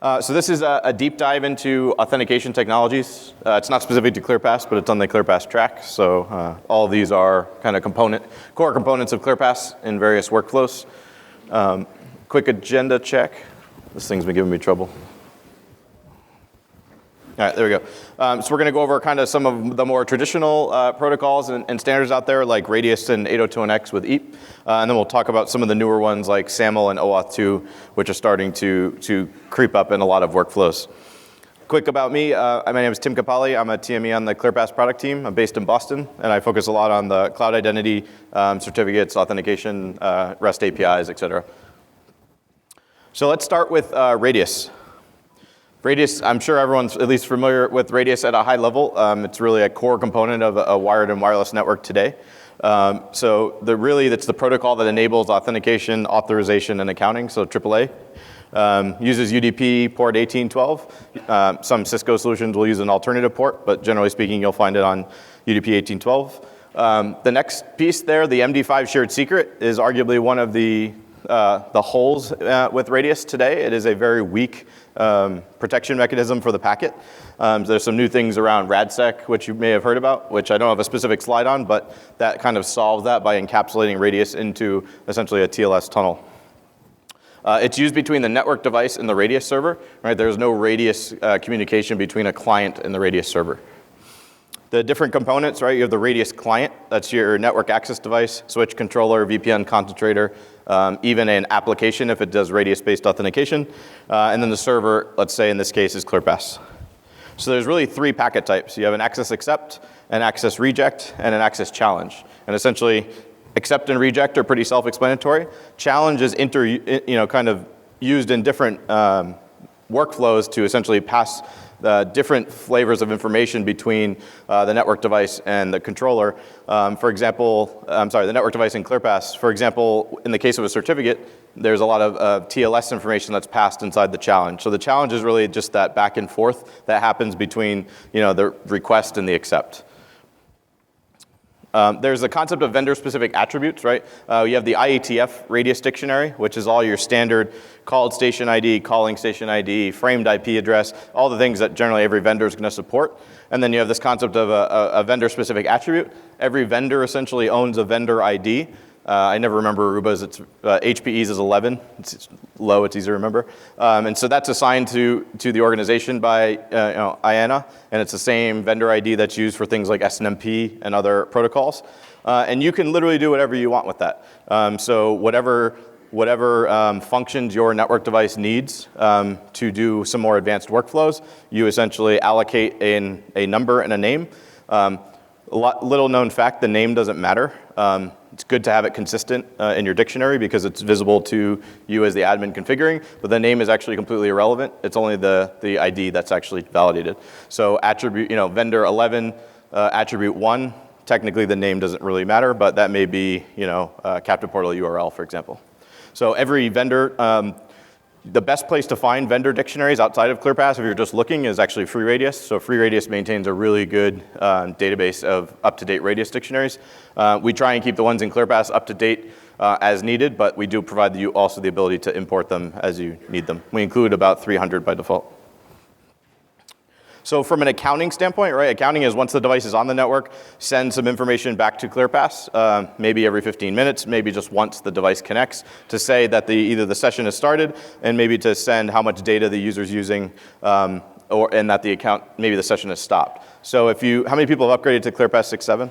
So this is a deep dive into authentication technologies. It's not specific to ClearPass, but it's on the ClearPass track. So all of these are kind of core components of ClearPass in various workflows. Quick agenda check. This thing's been giving me trouble. All right, there we go. So we're going to go over kind of some of the more traditional protocols and standards out there, like Radius and 802.1x with EAP. And then we'll talk about some of the newer ones like SAML and OAuth 2, which are starting to creep up in a lot of workflows. Quick about me, my name is Tim Capali. I'm a TME on the ClearPass product team. I'm based in Boston, and I focus a lot on the cloud identity, certificates, authentication, REST APIs, et cetera. So let's start with Radius. Radius, I'm sure everyone's at least familiar with Radius at a high level. It's really a core component of a wired and wireless network today. So it's the protocol that enables authentication, authorization, and accounting, so AAA. Uses UDP port 1812. Some Cisco solutions will use an alternative port, but generally speaking, you'll find it on UDP 1812. The next piece there, the MD5 shared secret, is arguably one of the holes with Radius today. It is a very weak protection mechanism for the packet. There's some new things around RADSEC, which you may have heard about, which I don't have a specific slide on, but that kind of solves that by encapsulating Radius into essentially a TLS tunnel. It's used between the network device and the Radius server. Right? There's no Radius communication between a client and the Radius server. The different components, right? You have the Radius client, that's your network access device, switch controller, VPN concentrator, even an application if it does Radius-based authentication. And then the server, let's say in this case, is ClearPass. So there's really three packet types. You have an access accept, an access reject, and an access challenge. And essentially, accept and reject are pretty self-explanatory. Challenge is kind of used in different workflows to essentially pass different flavors of information between the network device and the controller. For example, the network device and ClearPass. For example, in the case of a certificate, there's a lot of TLS information that's passed inside the challenge. So the challenge is really just that back and forth that happens between the request and the accept. There's the concept of vendor-specific attributes, right? You have the IETF Radius dictionary, which is all your standard called station ID, calling station ID, framed IP address, all the things that generally every vendor is going to support. And then you have this concept of a vendor-specific attribute. Every vendor essentially owns a vendor ID. I never remember Aruba's. It's HPE's is 11. It's low. It's easy to remember. And so that's assigned to the organization by IANA, and it's the same vendor ID that's used for things like SNMP and other protocols. And you can literally do whatever you want with that. So whatever functions your network device needs to do some more advanced workflows, you essentially allocate a number and a name. Little known fact, the name doesn't matter. It's good to have it consistent in your dictionary because it's visible to you as the admin configuring, but the name is actually completely irrelevant. It's only the ID that's actually validated. So attribute, vendor 11, attribute 1, technically the name doesn't really matter, but that may be, captive portal URL, for example. So every vendor, the best place to find vendor dictionaries outside of ClearPass, if you're just looking, is actually FreeRadius. So FreeRadius maintains a really good database of up-to-date Radius dictionaries. We try and keep the ones in ClearPass up to date as needed, but we do provide you also the ability to import them as you need them. We include about 300 by default. So from an accounting standpoint, right, accounting is once the device is on the network, send some information back to ClearPass, maybe every 15 minutes, maybe just once the device connects, to say that either the session has started and maybe to send how much data the user's using and that maybe the session has stopped. So how many people have upgraded to ClearPass 6.7?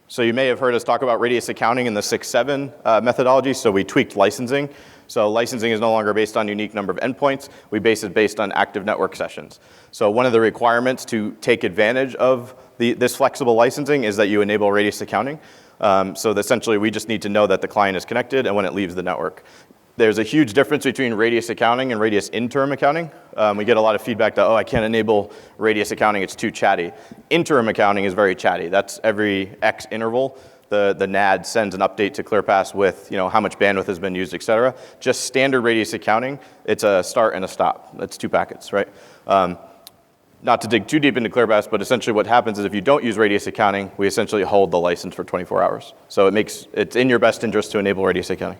So you may have heard us talk about Radius accounting in the 6.7 methodology, so we tweaked licensing. So licensing is no longer based on unique number of endpoints. We base it based on active network sessions. So one of the requirements to take advantage of this flexible licensing is that you enable Radius accounting. So essentially, we just need to know that the client is connected and when it leaves the network. There's a huge difference between Radius accounting and Radius interim accounting. We get a lot of feedback that, I can't enable Radius accounting, it's too chatty. Interim accounting is very chatty. That's every X interval. The NAD sends an update to ClearPass with how much bandwidth has been used, et cetera. Just standard Radius accounting, it's a start and a stop. That's 2 packets, right? Not to dig too deep into ClearPass, but essentially what happens is if you don't use Radius accounting, we essentially hold the license for 24 hours. So it's in your best interest to enable Radius accounting.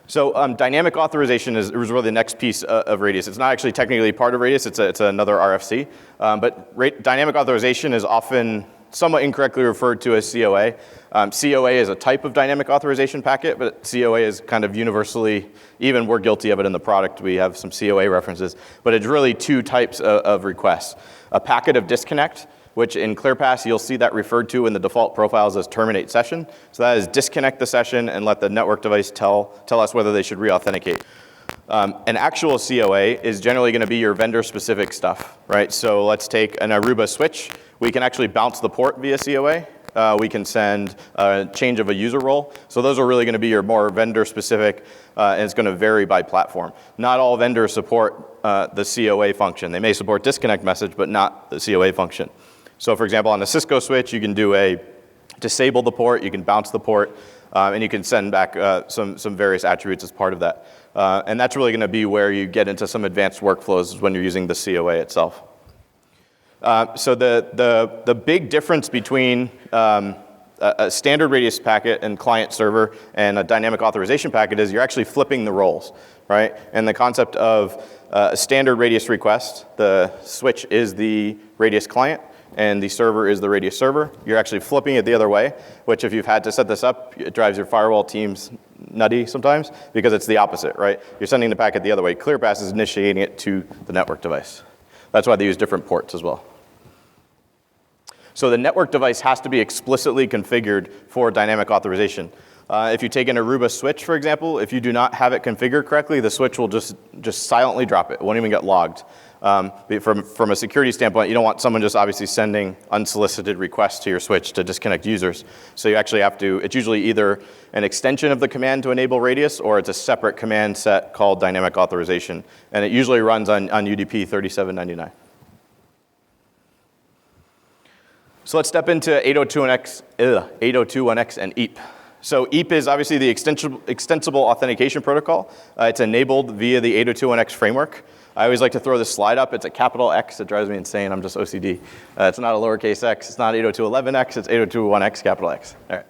So dynamic authorization is really the next piece of Radius. It's not actually technically part of Radius. It's another RFC. But dynamic authorization is often somewhat incorrectly referred to as COA. COA is a type of dynamic authorization packet, but COA is kind of universally, even we're guilty of it in the product. We have some COA references. But it's really two types of requests. A packet of disconnect, which in ClearPass, you'll see that referred to in the default profiles as terminate session. So that is disconnect the session and let the network device tell us whether they should re-authenticate. An actual COA is generally going to be your vendor-specific stuff, right? So let's take an Aruba switch. We can actually bounce the port via COA. We can send a change of a user role. So those are really going to be your more vendor-specific, and it's going to vary by platform. Not all vendors support the COA function. They may support disconnect message, but not the COA function. So for example, on a Cisco switch, you can do a disable the port, you can bounce the port, and you can send back some various attributes as part of that. And that's really going to be where you get into some advanced workflows when you're using the COA itself. So the big difference between a standard Radius packet and client server and a dynamic authorization packet is you're actually flipping the roles, right? And the concept of a standard Radius request, the switch is the Radius client, and the server is the Radius server. You're actually flipping it the other way, which if you've had to set this up, it drives your firewall teams nutty sometimes because it's the opposite, right? You're sending the packet the other way. ClearPass is initiating it to the network device. That's why they use different ports as well. So the network device has to be explicitly configured for dynamic authorization. If you take an Aruba switch, for example, if you do not have it configured correctly, the switch will just silently drop it. It won't even get logged. From a security standpoint, you don't want someone just obviously sending unsolicited requests to your switch to disconnect users. So you actually have to, it's usually either an extension of the command to enable Radius, or it's a separate command set called dynamic authorization. And it usually runs on UDP 3799. So let's step into 802.1x and EAP. So EAP is obviously the extensible authentication protocol. It's enabled via the 802.1x framework. I always like to throw this slide up. It's a capital X. It drives me insane. I'm just OCD. It's not a lowercase x. It's not 802.11x. It's 802.1x, capital X. All right,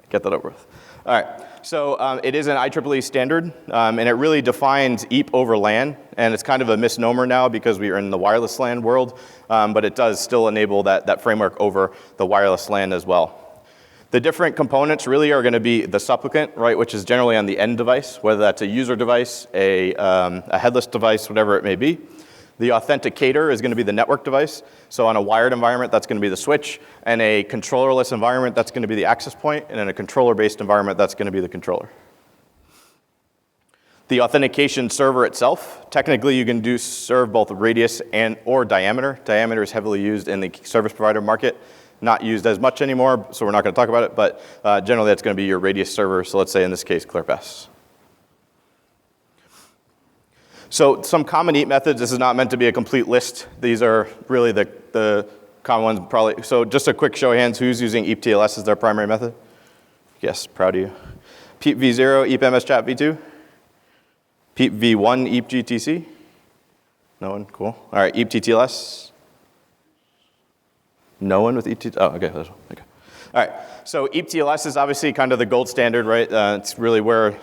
get that over with. All right, so it is an IEEE standard, and it really defines EAP over LAN. And it's kind of a misnomer now because we are in the wireless LAN world, but it does still enable that framework over the wireless LAN as well. The different components really are going to be the supplicant, right, which is generally on the end device, whether that's a user device, a headless device, whatever it may be. The authenticator is going to be the network device. So on a wired environment, that's going to be the switch. And a controllerless environment, that's going to be the access point. And in a controller-based environment, that's going to be the controller. The authentication server itself, technically you can serve both radius or diameter. Diameter is heavily used in the service provider market. Not used as much anymore, so we're not going to talk about it, but generally that's going to be your radius server, so let's say in this case ClearPass. So some common EAP methods, this is not meant to be a complete list. These are really the common ones probably. So just a quick show of hands, who's using EAP-TLS as their primary method? Yes, proud of you. PEAP v0, EAP MS chat v2? PEAP v1, EAP GTC? No one, cool. All right, EAP-TTLS? No one with EAP-TLS? Oh, okay, there's one. Okay. All right, so EAP-TLS is obviously kind of the gold standard, right? It's really where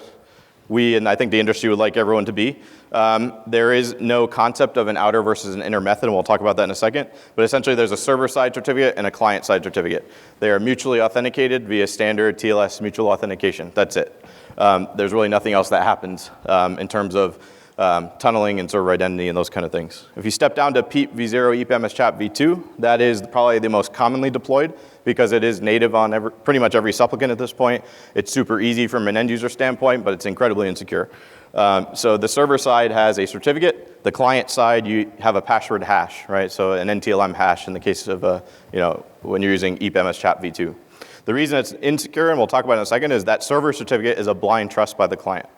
we, and I think the industry would like everyone to be. There is no concept of an outer versus an inner method, and we'll talk about that in a second. But essentially, there's a server-side certificate and a client-side certificate. They are mutually authenticated via standard TLS mutual authentication. That's it. There's really nothing else that happens in terms of tunneling and server identity and those kind of things. If you step down to PEAP v0, EAP MS chat v2, that is probably the most commonly deployed because it is native on pretty much every supplicant at this point. It's super easy from an end user standpoint, but it's incredibly insecure. So the server side has a certificate. The client side, you have a password hash, right? So an NTLM hash in the case of when you're using EAP MS chat v2. The reason it's insecure, and we'll talk about it in a second, is that server certificate is a blind trust by the client.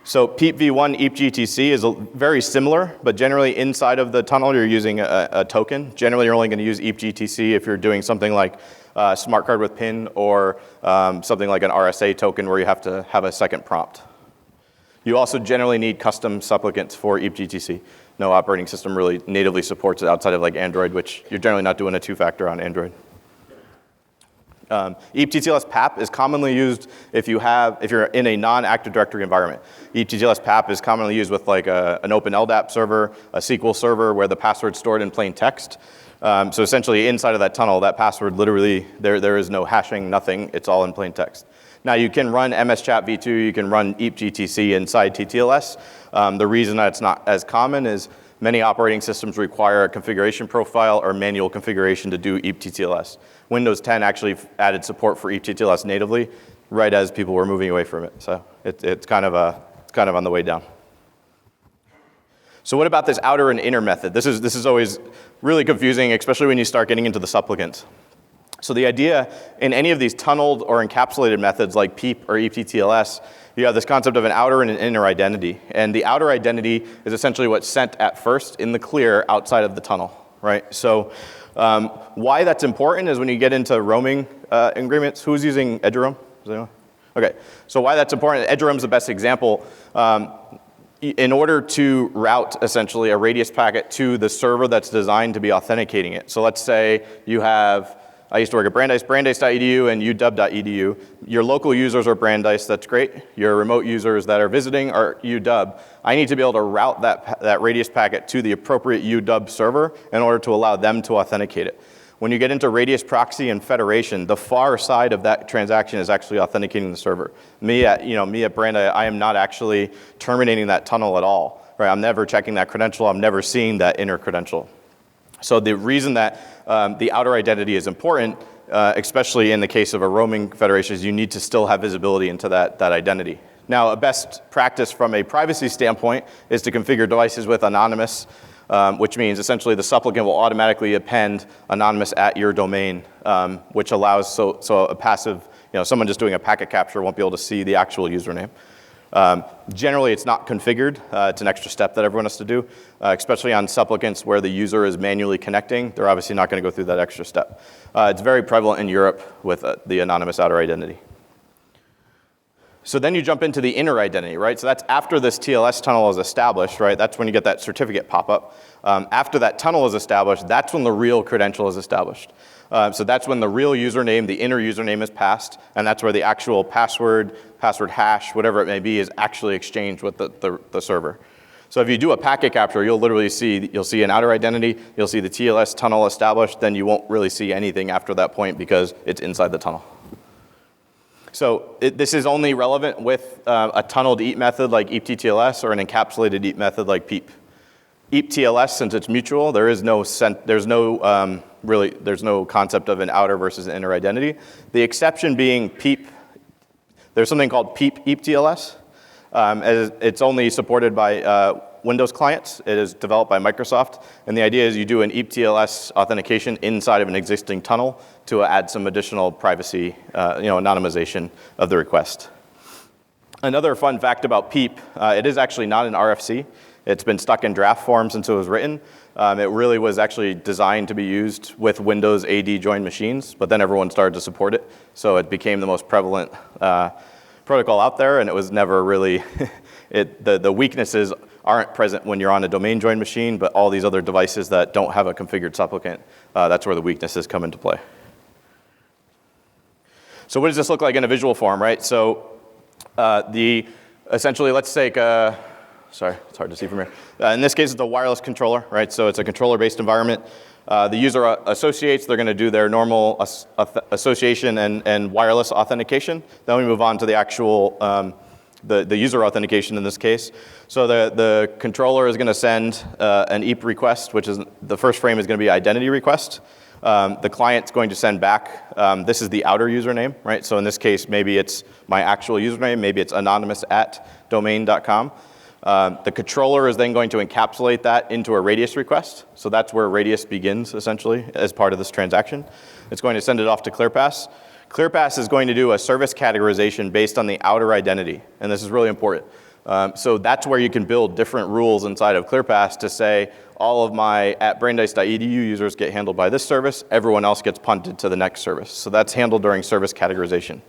So PEAP v1 EAP-GTC is very similar, but generally inside of the tunnel you're using a token. Generally you're only going to use EAP-GTC if you're doing something like smart card with PIN or something like an RSA token where you have to have a second prompt. You also generally need custom supplicants for EAP-GTC. No operating system really natively supports it outside of like Android, which you're generally not doing a two-factor on Android. EAP-TTLS PAP is commonly used if you're in a non-Active Directory environment. EAP-TTLS PAP is commonly used with like an open LDAP server, a SQL server where the password's stored in plain text. So essentially inside of that tunnel, that password literally, there is no hashing, nothing, it's all in plain text. Now you can run MS-Chat v2, you can run EAP-GTC inside TTLS. The reason that it's not as common is many operating systems require a configuration profile or manual configuration to do EAP-TTLS. Windows 10 actually added support for EAP-TTLS natively right as people were moving away from it. So it's kind of on the way down. So what about this outer and inner method? This is always really confusing, especially when you start getting into the supplicants. So the idea in any of these tunneled or encapsulated methods like PEEP or EAP-TLS, you have this concept of an outer and an inner identity. And the outer identity is essentially what's sent at first in the clear outside of the tunnel, right? So why that's important is when you get into roaming agreements. Who's using eduroam? Is anyone? Okay, so why that's important, eduroam's the best example. In order to route essentially a radius packet to the server that's designed to be authenticating it. So let's say you have, I used to work at Brandeis, brandeis.edu and uw.edu. Your local users are Brandeis, that's great. Your remote users that are visiting are uw. I need to be able to route that radius packet to the appropriate uw server in order to allow them to authenticate it. When you get into radius proxy and federation, the far side of that transaction is actually authenticating the server. Me at Brandeis, I am not actually terminating that tunnel at all. Right? I'm never checking that credential. I'm never seeing that inner credential. So the reason that the outer identity is important, especially in the case of a roaming federation, is you need to still have visibility into that identity. Now, a best practice from a privacy standpoint is to configure devices with anonymous, which means essentially the supplicant will automatically append anonymous at your domain, which allows so a passive, someone just doing a packet capture won't be able to see the actual username. Generally, it's not configured. It's an extra step that everyone has to do, especially on supplicants where the user is manually connecting. They're obviously not going to go through that extra step. It's very prevalent in Europe with the anonymous outer identity. So then you jump into the inner identity, right? So that's after this TLS tunnel is established, right? That's when you get that certificate pop up. After that tunnel is established, that's when the real credential is established. So that's when the real username, the inner username is passed, and that's where the actual password hash, whatever it may be, is actually exchanged with the server. So if you do a packet capture, you'll literally see an outer identity, you'll see the TLS tunnel established, then you won't really see anything after that point because it's inside the tunnel. So this is only relevant with a tunneled EAP method like EAP-TTLS or an encapsulated EAP method like PEEP. EAP-TLS, since it's mutual, there's no concept of an outer versus an inner identity. The exception being PEEP. There's something called PEEP EAP-TLS. It's only supported by Windows clients. It is developed by Microsoft. And the idea is you do an EAP-TLS authentication inside of an existing tunnel to add some additional privacy, anonymization of the request. Another fun fact about PEEP, it is actually not an RFC. It's been stuck in draft form since it was written. It really was actually designed to be used with Windows AD joined machines, but then everyone started to support it. So it became the most prevalent protocol out there, and it was never really, the weaknesses aren't present when you're on a domain joined machine, but all these other devices that don't have a configured supplicant, that's where the weaknesses come into play. So what does this look like in a visual form, right? So essentially, let's take sorry, it's hard to see from here. In this case, it's a wireless controller, right? So it's a controller-based environment. The user associates, they're going to do their normal association and wireless authentication. Then we move on to the actual, the user authentication in this case. So the controller is going to send an EAP request, which is, the first frame is going to be identity request. The client's going to send back, this is the outer username, right? So in this case, maybe it's my actual username, maybe it's anonymous@domain.com. The controller is then going to encapsulate that into a radius request. So that's where radius begins, essentially, as part of this transaction. It's going to send it off to ClearPass. ClearPass is going to do a service categorization based on the outer identity, and this is really important. So that's where you can build different rules inside of ClearPass to say, all of my @brandeis.edu users get handled by this service, everyone else gets punted to the next service. So that's handled during service categorization.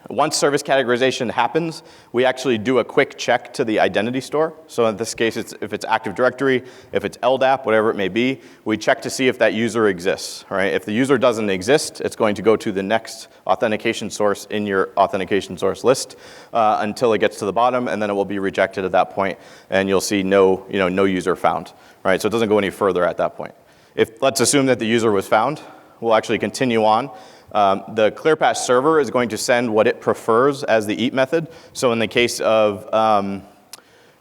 Once service categorization happens, we actually do a quick check to the identity store. So in this case, if it's Active Directory, if it's LDAP, whatever it may be, we check to see if that user exists, right? If the user doesn't exist, it's going to go to the next authentication source in your authentication source list until it gets to the bottom, and then it will be rejected at that point, and you'll see no user found, right? So it doesn't go any further at that point. Let's assume that the user was found, we'll actually continue on. The ClearPass server is going to send what it prefers as the EAP method. So in the case of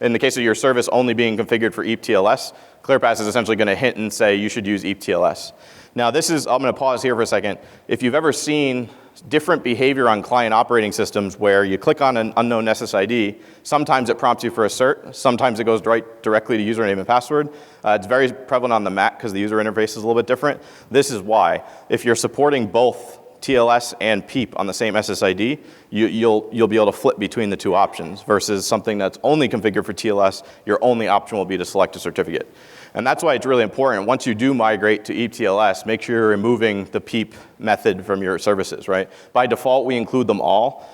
your service only being configured for EAP-TLS, ClearPass is essentially going to hint and say you should use EAP-TLS. Now I'm going to pause here for a second. If you've ever seen different behavior on client operating systems where you click on an unknown SSID, sometimes it prompts you for a cert, sometimes it goes directly to username and password. It's very prevalent on the Mac because the user interface is a little bit different. This is why. If you're supporting both TLS and PEEP on the same SSID, you'll be able to flip between the two options versus something that's only configured for TLS, your only option will be to select a certificate. And that's why it's really important. Once you do migrate to EAP-TLS, make sure you're removing the PEEP method from your services, right? By default, we include them all.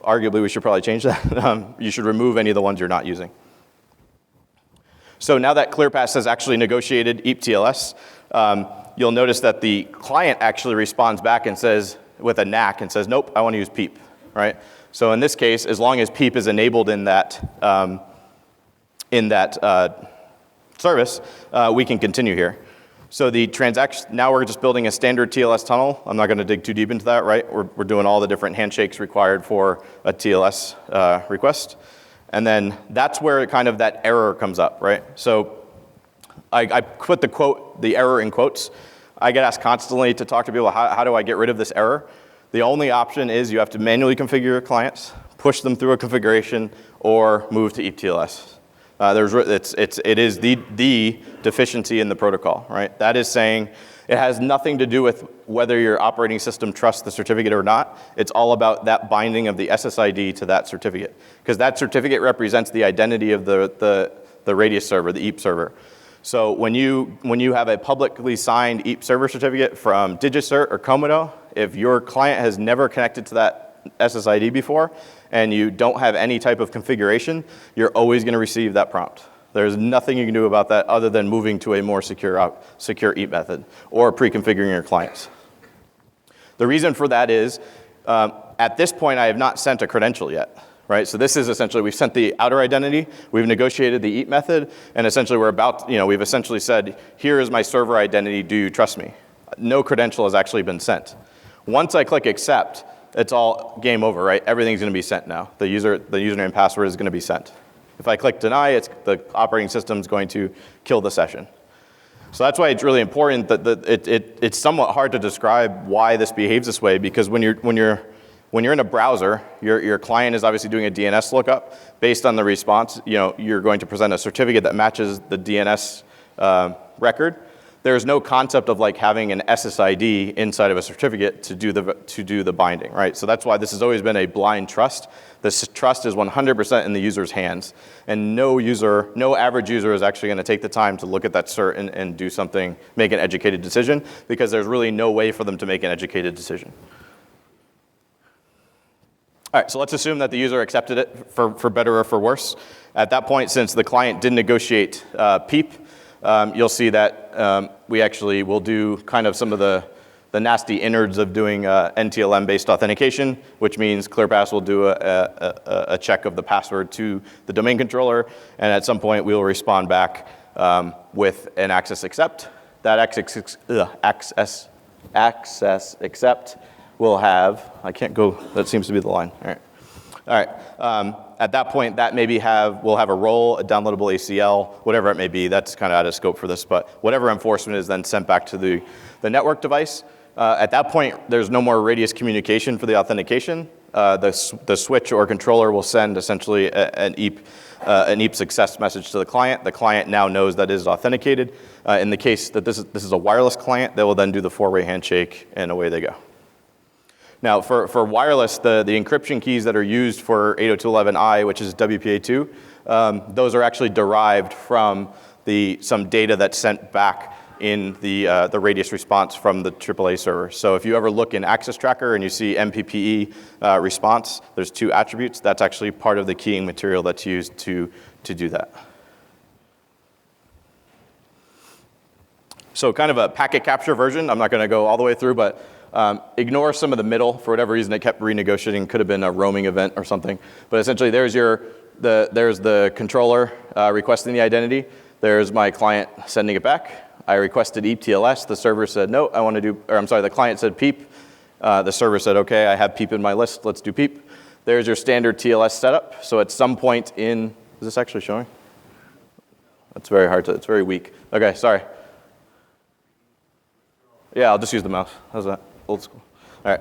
Arguably, we should probably change that. You should remove any of the ones you're not using. So now that ClearPass has actually negotiated EAP-TLS, you'll notice that the client actually responds back and says, with a NAC, and says, nope, I want to use PEEP, right? So in this case, as long as PEEP is enabled in that service, we can continue here. So the transaction, now we're just building a standard TLS tunnel. I'm not going to dig too deep into that, right? We're doing all the different handshakes required for a TLS request. And then that's where kind of that error comes up, right? So I put the error in quotes. I get asked constantly to talk to people, how do I get rid of this error? The only option is you have to manually configure your clients, push them through a configuration, or move to EAP-TLS. It is the deficiency in the protocol, right? That is saying it has nothing to do with whether your operating system trusts the certificate or not. It's all about that binding of the SSID to that certificate, because that certificate represents the identity of the Radius server, the EAP server. So when you have a publicly signed EAP server certificate from DigiCert or Comodo, if your client has never connected to that SSID before, and you don't have any type of configuration, you're always going to receive that prompt. There's nothing you can do about that other than moving to a more secure EAP method or pre-configuring your clients. The reason for that is, at this point, I have not sent a credential yet, right? So this is essentially, we've sent the outer identity, we've negotiated the EAP method, and essentially we've essentially said, here is my server identity, do you trust me? No credential has actually been sent. Once I click accept, it's all game over, right? Everything's going to be sent now. The username and password is going to be sent. If I click deny, the operating system is going to kill the session. So that's why it's really important that it's somewhat hard to describe why this behaves this way, because when you're in a browser, your client is obviously doing a DNS lookup. Based on the response, you're going to present a certificate that matches the DNS record. There's no concept of like having an SSID inside of a certificate to do the binding, right? So that's why this has always been a blind trust. This trust is 100% in the user's hands, and no average user is actually going to take the time to look at that cert and do something, make an educated decision, because there's really no way for them to make an educated decision. All right, so let's assume that the user accepted it for better or for worse. At that point, since the client didn't negotiate PEEP, you'll see that we actually will do kind of some of the nasty innards of doing NTLM-based authentication, which means ClearPass will do a check of the password to the domain controller, and at some point we will respond back with an access accept. That access accept will have, I can't go, that seems to be the line. All right. At that point, that maybe we'll have a role, a downloadable ACL, whatever it may be. That's kind of out of scope for this, but whatever enforcement is then sent back to the network device. At that point, there's no more radius communication for the authentication. The switch or controller will send essentially an EAP success message to the client. The client now knows that it is authenticated. In the case that this is a wireless client, they will then do the four-way handshake, and away they go. Now, for wireless, the encryption keys that are used for 802.11i, which is WPA2, those are actually derived from some data that's sent back in the radius response from the AAA server. So if you ever look in Access Tracker and you see MPPE response, there's 2 attributes. That's actually part of the keying material that's used to do that. So kind of a packet capture version. I'm not going to go all the way through, but ignore some of the middle. For whatever reason, it kept renegotiating. Could have been a roaming event or something. But essentially, there's the controller requesting the identity. There's my client sending it back. I requested EAP-TLS. The server said, no, I want to do, or I'm sorry, the client said PEEP. The server said, okay, I have PEEP in my list. Let's do PEEP. There's your standard TLS setup. So at some point in, is this actually showing? That's very hard to, it's very weak. Okay, sorry. Yeah, I'll just use the mouse. How's that? Old school. All right.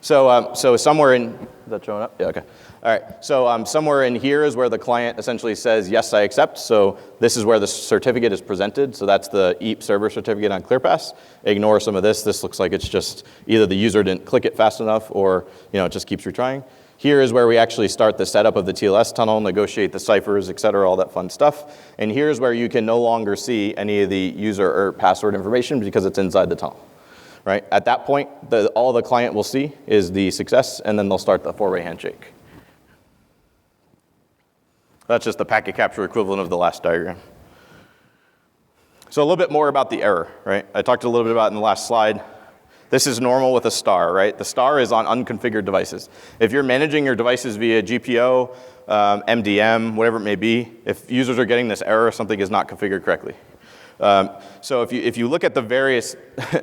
So somewhere in, is that showing up? Yeah, okay. All right. So somewhere in here is where the client essentially says, yes, I accept. So this is where the certificate is presented. So that's the EAP server certificate on ClearPass. Ignore some of this. This looks like it's just either the user didn't click it fast enough or it just keeps retrying. Here is where we actually start the setup of the TLS tunnel, negotiate the ciphers, et cetera, all that fun stuff. And here's where you can no longer see any of the user or password information because it's inside the tunnel. Right? At that point, all the client will see is the success, and then they'll start the 4-way handshake. That's just the packet capture equivalent of the last diagram. So a little bit more about the error, right? I talked a little bit about it in the last slide. This is normal with a star, right? The star is on unconfigured devices. If you're managing your devices via GPO, MDM, whatever it may be, if users are getting this error, something is not configured correctly. So if you look at the various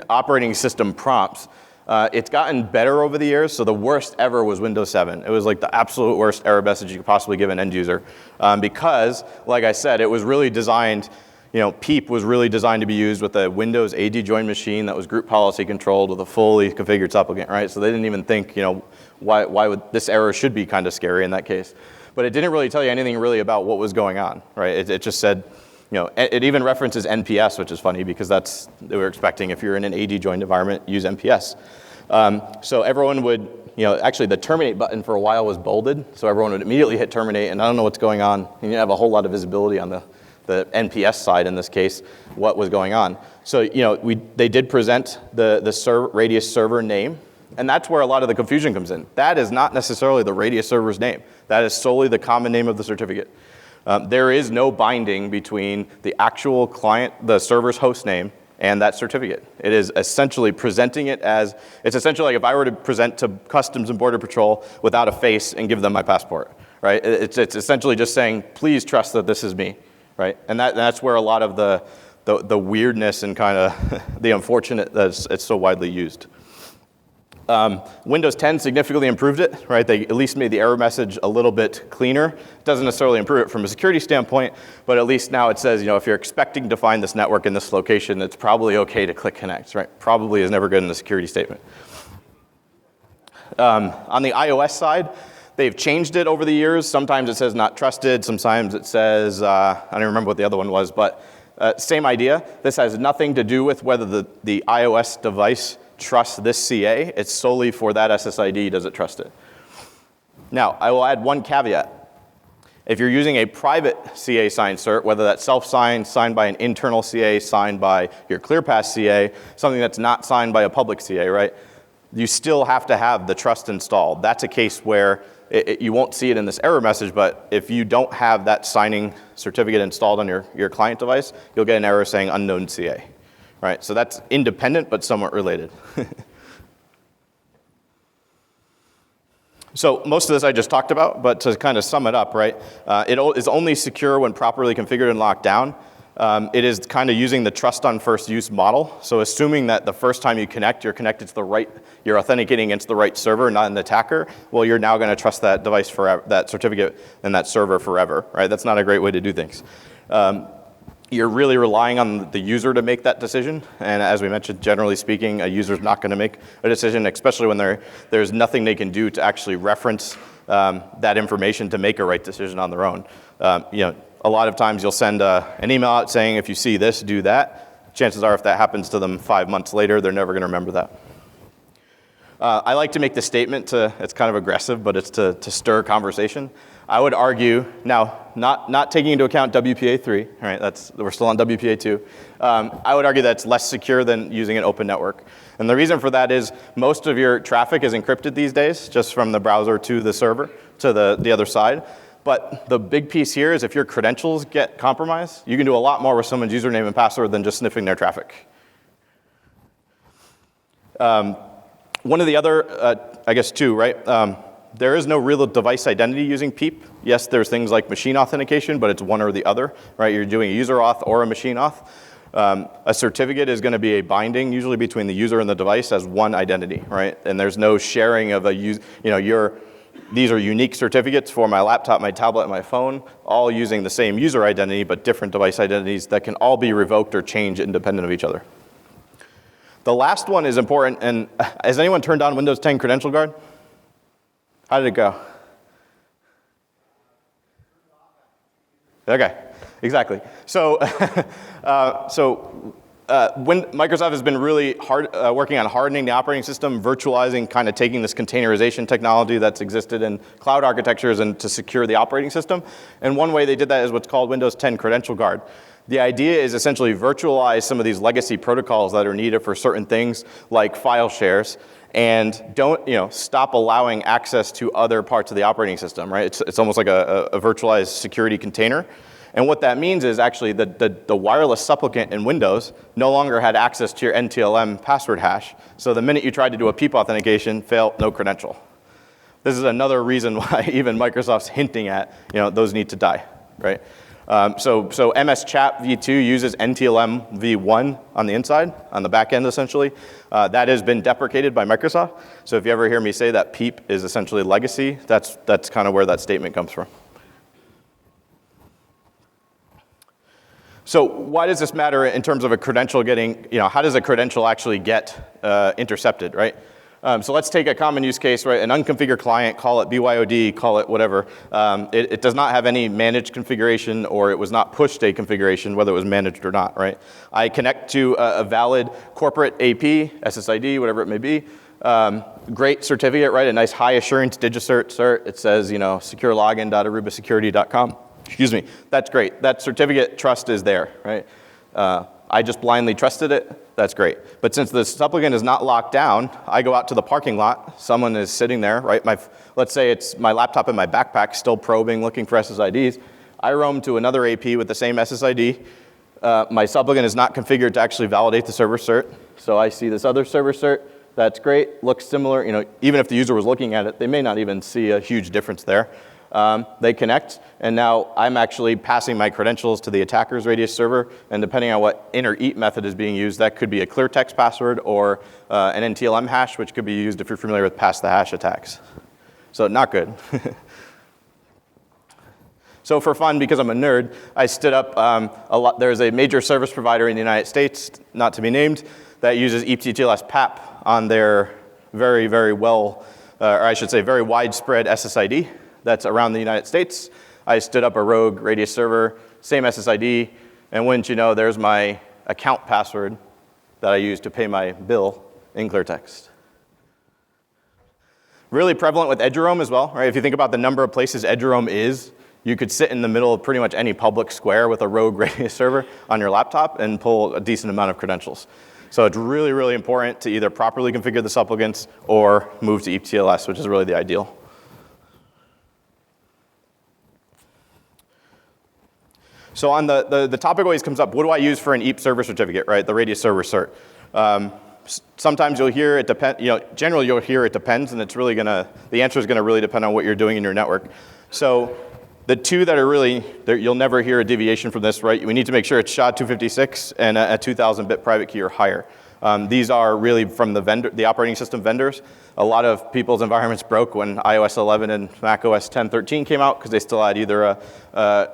operating system prompts, it's gotten better over the years. So the worst ever was Windows 7. It was like the absolute worst error message you could possibly give an end user. Because, like I said, it was really designed, PEEP was really designed to be used with a Windows AD join machine that was group policy controlled with a fully configured supplicant, right? So they didn't even think, why would this error should be kind of scary in that case. But it didn't really tell you anything really about what was going on, right? It just said, it even references NPS, which is funny because that's they were expecting if you're in an AD joined environment, use NPS. So everyone would, actually the terminate button for a while was bolded, so everyone would immediately hit terminate, and I don't know what's going on. You didn't have a whole lot of visibility on the NPS side in this case, what was going on. So they did present the radius server name, and that's where a lot of the confusion comes in. That is not necessarily the radius server's name. That is solely the common name of the certificate. There is no binding between the actual client, the server's host name, and that certificate. It is essentially presenting it as, it's essentially like if I were to present to Customs and Border Patrol without a face and give them my passport, right? It's essentially just saying, please trust that this is me, right? And that's where a lot of the weirdness and kind of the unfortunate that it's so widely used. Windows 10 significantly improved it, right? They at least made the error message a little bit cleaner. It doesn't necessarily improve it from a security standpoint, but at least now it says, if you're expecting to find this network in this location, it's probably okay to click connect, right? Probably is never good in the security statement. On the iOS side, they've changed it over the years. Sometimes it says not trusted. Sometimes it says, I don't remember what the other one was, but same idea. This has nothing to do with whether the iOS device trusts this CA. It's solely for that SSID, does it trust it? Now, I will add one caveat. If you're using a private CA signed cert, whether that's self-signed, signed by an internal CA, signed by your ClearPass CA, something that's not signed by a public CA, right? You still have to have the trust installed. That's a case where you won't see it in this error message, but if you don't have that signing certificate installed on your client device, you'll get an error saying unknown CA. Right, so that's independent but somewhat related. So most of this I just talked about, but to kind of sum it up, right, it is only secure when properly configured and locked down. It is kind of using the trust on first use model. So assuming that the first time you connect, you're connected to the right, you're authenticating against the right server, not an attacker, well, you're now going to trust that device forever, that certificate and that server forever, right? That's not a great way to do things. You're really relying on the user to make that decision. And as we mentioned, generally speaking, a user's not going to make a decision, especially when there's nothing they can do to actually reference that information to make a right decision on their own. A lot of times you'll send an email out saying, if you see this, do that. Chances are if that happens to them 5 months later, they're never going to remember that. I like to make the statement it's kind of aggressive, but it's to stir conversation. I would argue, now, not taking into account WPA3, right, we're still on WPA2, I would argue that's less secure than using an open network. And the reason for that is most of your traffic is encrypted these days, just from the browser to the server, to the other side. But the big piece here is if your credentials get compromised, you can do a lot more with someone's username and password than just sniffing their traffic. One of the other, I guess two, right? There is no real device identity using PEEP. Yes, there's things like machine authentication, but it's one or the other, right? You're doing a user auth or a machine auth. A certificate is going to be a binding, usually between the user and the device, as one identity, right? And there's no sharing of these are unique certificates for my laptop, my tablet, and my phone, all using the same user identity, but different device identities that can all be revoked or changed independent of each other. The last one is important, and has anyone turned on Windows 10 Credential Guard? How did it go? Okay, exactly. So, when Microsoft has been really working on hardening the operating system, virtualizing, kind of taking this containerization technology that's existed in cloud architectures and to secure the operating system. And one way they did that is what's called Windows 10 Credential Guard. The idea is essentially virtualize some of these legacy protocols that are needed for certain things like file shares, and don't stop allowing access to other parts of the operating system, right? It's almost like a virtualized security container. And what that means is actually the wireless supplicant in Windows no longer had access to your NTLM password hash. So the minute you tried to do a PEEP authentication, failed, no credential. This is another reason why even Microsoft's hinting at, those need to die, right? So MS Chat v2 uses NTLM v1 on the inside, on the back end essentially. That has been deprecated by Microsoft. So if you ever hear me say that PEEP is essentially legacy, that's kind of where that statement comes from. So why does this matter in terms of a credential getting, how does a credential actually get intercepted, right? So let's take a common use case, right? An unconfigured client, call it BYOD, call it whatever. It does not have any managed configuration, or it was not pushed a configuration, whether it was managed or not, right? I connect to a valid corporate AP, SSID, whatever it may be. Great certificate, right? A nice high assurance DigiCert. It says, securelogin.arubasecurity.com. Excuse me. That's great. That certificate trust is there, right? I just blindly trusted it. That's great. But since the supplicant is not locked down, I go out to the parking lot. Someone is sitting there, right? Let's say it's my laptop in my backpack, still probing, looking for SSIDs. I roam to another AP with the same SSID. My supplicant is not configured to actually validate the server cert. So I see this other server cert. That's great. Looks similar. Even if the user was looking at it, they may not even see a huge difference there. They connect, and now I'm actually passing my credentials to the attacker's radius server, and depending on what inner EAP method is being used, that could be a clear text password or an NTLM hash, which could be used if you're familiar with pass the hash attacks. So not good. So for fun, because I'm a nerd, I stood up there's a major service provider in the United States, not to be named, that uses EAP-TTLS PAP on their very, very very widespread SSID. That's around the United States. I stood up a rogue radius server, same SSID, and wouldn't you know, there's my account password that I use to pay my bill in clear text. Really prevalent with eduroam as well, right? If you think about the number of places eduroam is, you could sit in the middle of pretty much any public square with a rogue radius server on your laptop and pull a decent amount of credentials. So it's really, really important to either properly configure the supplicants or move to EAP-TLS, which is really the ideal. So on the topic always comes up, what do I use for an EAP server certificate, right? The radius server cert. Sometimes you'll hear it depend, generally you'll hear it depends, and it's really the answer is gonna really depend on what you're doing in your network. So the two that are really, you'll never hear a deviation from this, right? We need to make sure it's SHA-256 and a 2000-bit private key or higher. These are really from the operating system vendors. A lot of people's environments broke when iOS 11 and macOS 10.13 came out because they still had either a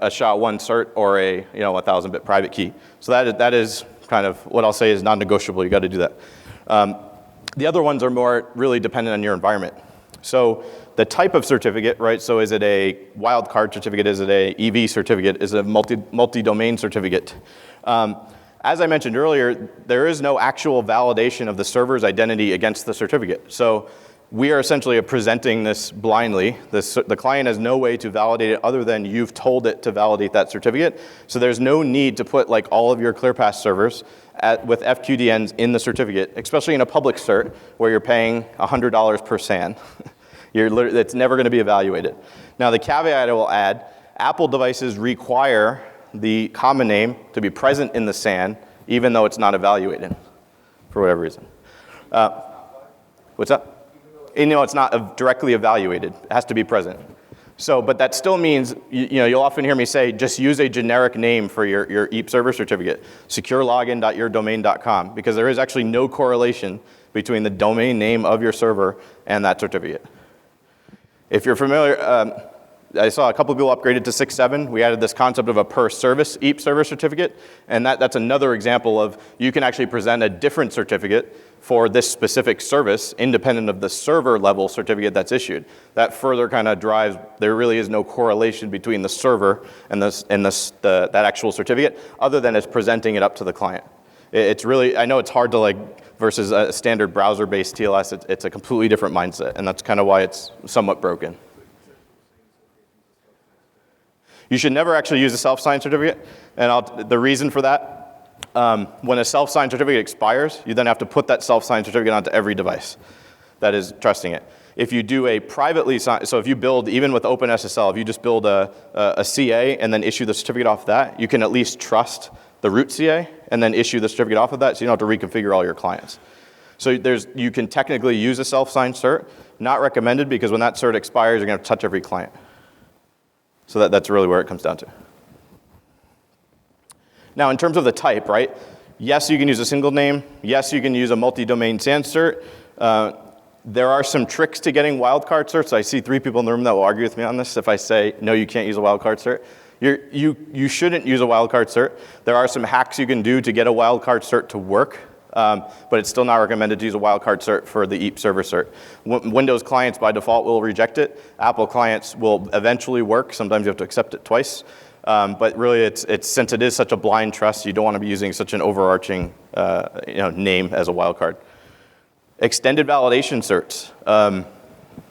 SHA-1 cert or a 1000-bit private key. So that is kind of what I'll say is non-negotiable. You got to do that. The other ones are more really dependent on your environment. So the type of certificate, right? So is it a wildcard certificate? Is it a EV certificate? Is it a multi-domain certificate? As I mentioned earlier, there is no actual validation of the server's identity against the certificate. So we are essentially presenting this blindly. The client has no way to validate it other than you've told it to validate that certificate. So there's no need to put like all of your ClearPass servers with FQDNs in the certificate, especially in a public cert where you're paying $100 per SAN. It's never going to be evaluated. Now the caveat I will add, Apple devices require the common name to be present in the SAN even though it's not evaluated for whatever reason. What's up? It's not directly evaluated. It has to be present. So, but that still means, you'll often hear me say, just use a generic name for your EAP server certificate, securelogin.yourdomain.com, because there is actually no correlation between the domain name of your server and that certificate. If you're familiar, I saw a couple of people upgraded to 6.7. We added this concept of a per service EAP server certificate, and that's another example of you can actually present a different certificate for this specific service independent of the server level certificate that's issued. That further kind of drives, there really is no correlation between the server and that actual certificate other than it's presenting it up to the client. It's really, I know it's hard to versus a standard browser-based TLS, it's a completely different mindset, and that's kind of why it's somewhat broken. You should never actually use a self-signed certificate, and the reason for that, when a self-signed certificate expires, you then have to put that self-signed certificate onto every device that is trusting it. If you do a privately signed, so if you build, even with OpenSSL, if you just build a CA and then issue the certificate off that, you can at least trust the root CA and then issue the certificate off of that so you don't have to reconfigure all your clients. So you can technically use a self-signed cert, not recommended because when that cert expires, you're going to touch every client. So that's really where it comes down to. Now, in terms of the type, right? Yes, you can use a single name. Yes, you can use a multi-domain SAN cert. There are some tricks to getting wildcard certs. I see 3 people in the room that will argue with me on this if I say, no, you can't use a wildcard cert. You shouldn't use a wildcard cert. There are some hacks you can do to get a wildcard cert to work, but it's still not recommended to use a wildcard cert for the EAP server cert. Windows clients by default will reject it. Apple clients will eventually work. Sometimes you have to accept it twice. But really, since it is such a blind trust, you don't want to be using such an overarching name as a wildcard. Extended validation certs.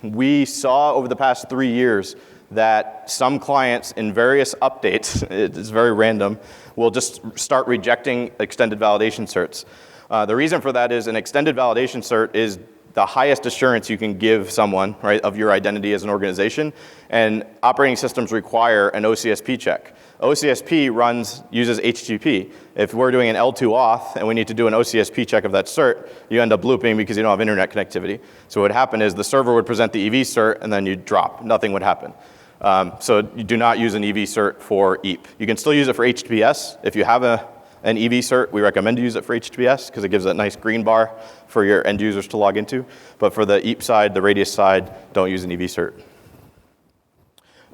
We saw over the past 3 years that some clients in various updates, it's very random, will just start rejecting extended validation certs. The reason for that is an extended validation cert is the highest assurance you can give someone, right, of your identity as an organization, and operating systems require an OCSP check. OCSP uses HTTP. If we're doing an L2 auth and we need to do an OCSP check of that cert, you end up looping because you don't have internet connectivity. So what would happen is the server would present the EV cert and then you'd drop. Nothing would happen. So you do not use an EV cert for EAP. You can still use it for HTTPS. If you have an EV cert, we recommend to use it for HTTPS because it gives a nice green bar for your end users to log into. But for the EAP side, the Radius side, don't use an EV cert.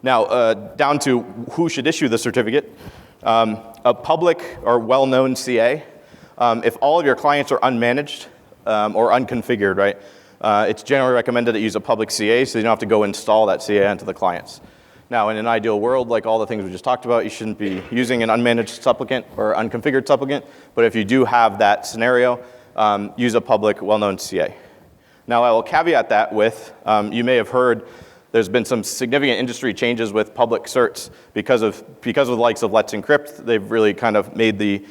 Now, down to who should issue the certificate. A public or well-known CA. If all of your clients are unmanaged or unconfigured, right, it's generally recommended to use a public CA so you don't have to go install that CA onto the clients. Now, in an ideal world, like all the things we just talked about, you shouldn't be using an unmanaged supplicant or unconfigured supplicant. But if you do have that scenario, use a public, well-known CA. Now, I will caveat that with, you may have heard, there's been some significant industry changes with public certs because of the likes of Let's Encrypt. They've really kind of made the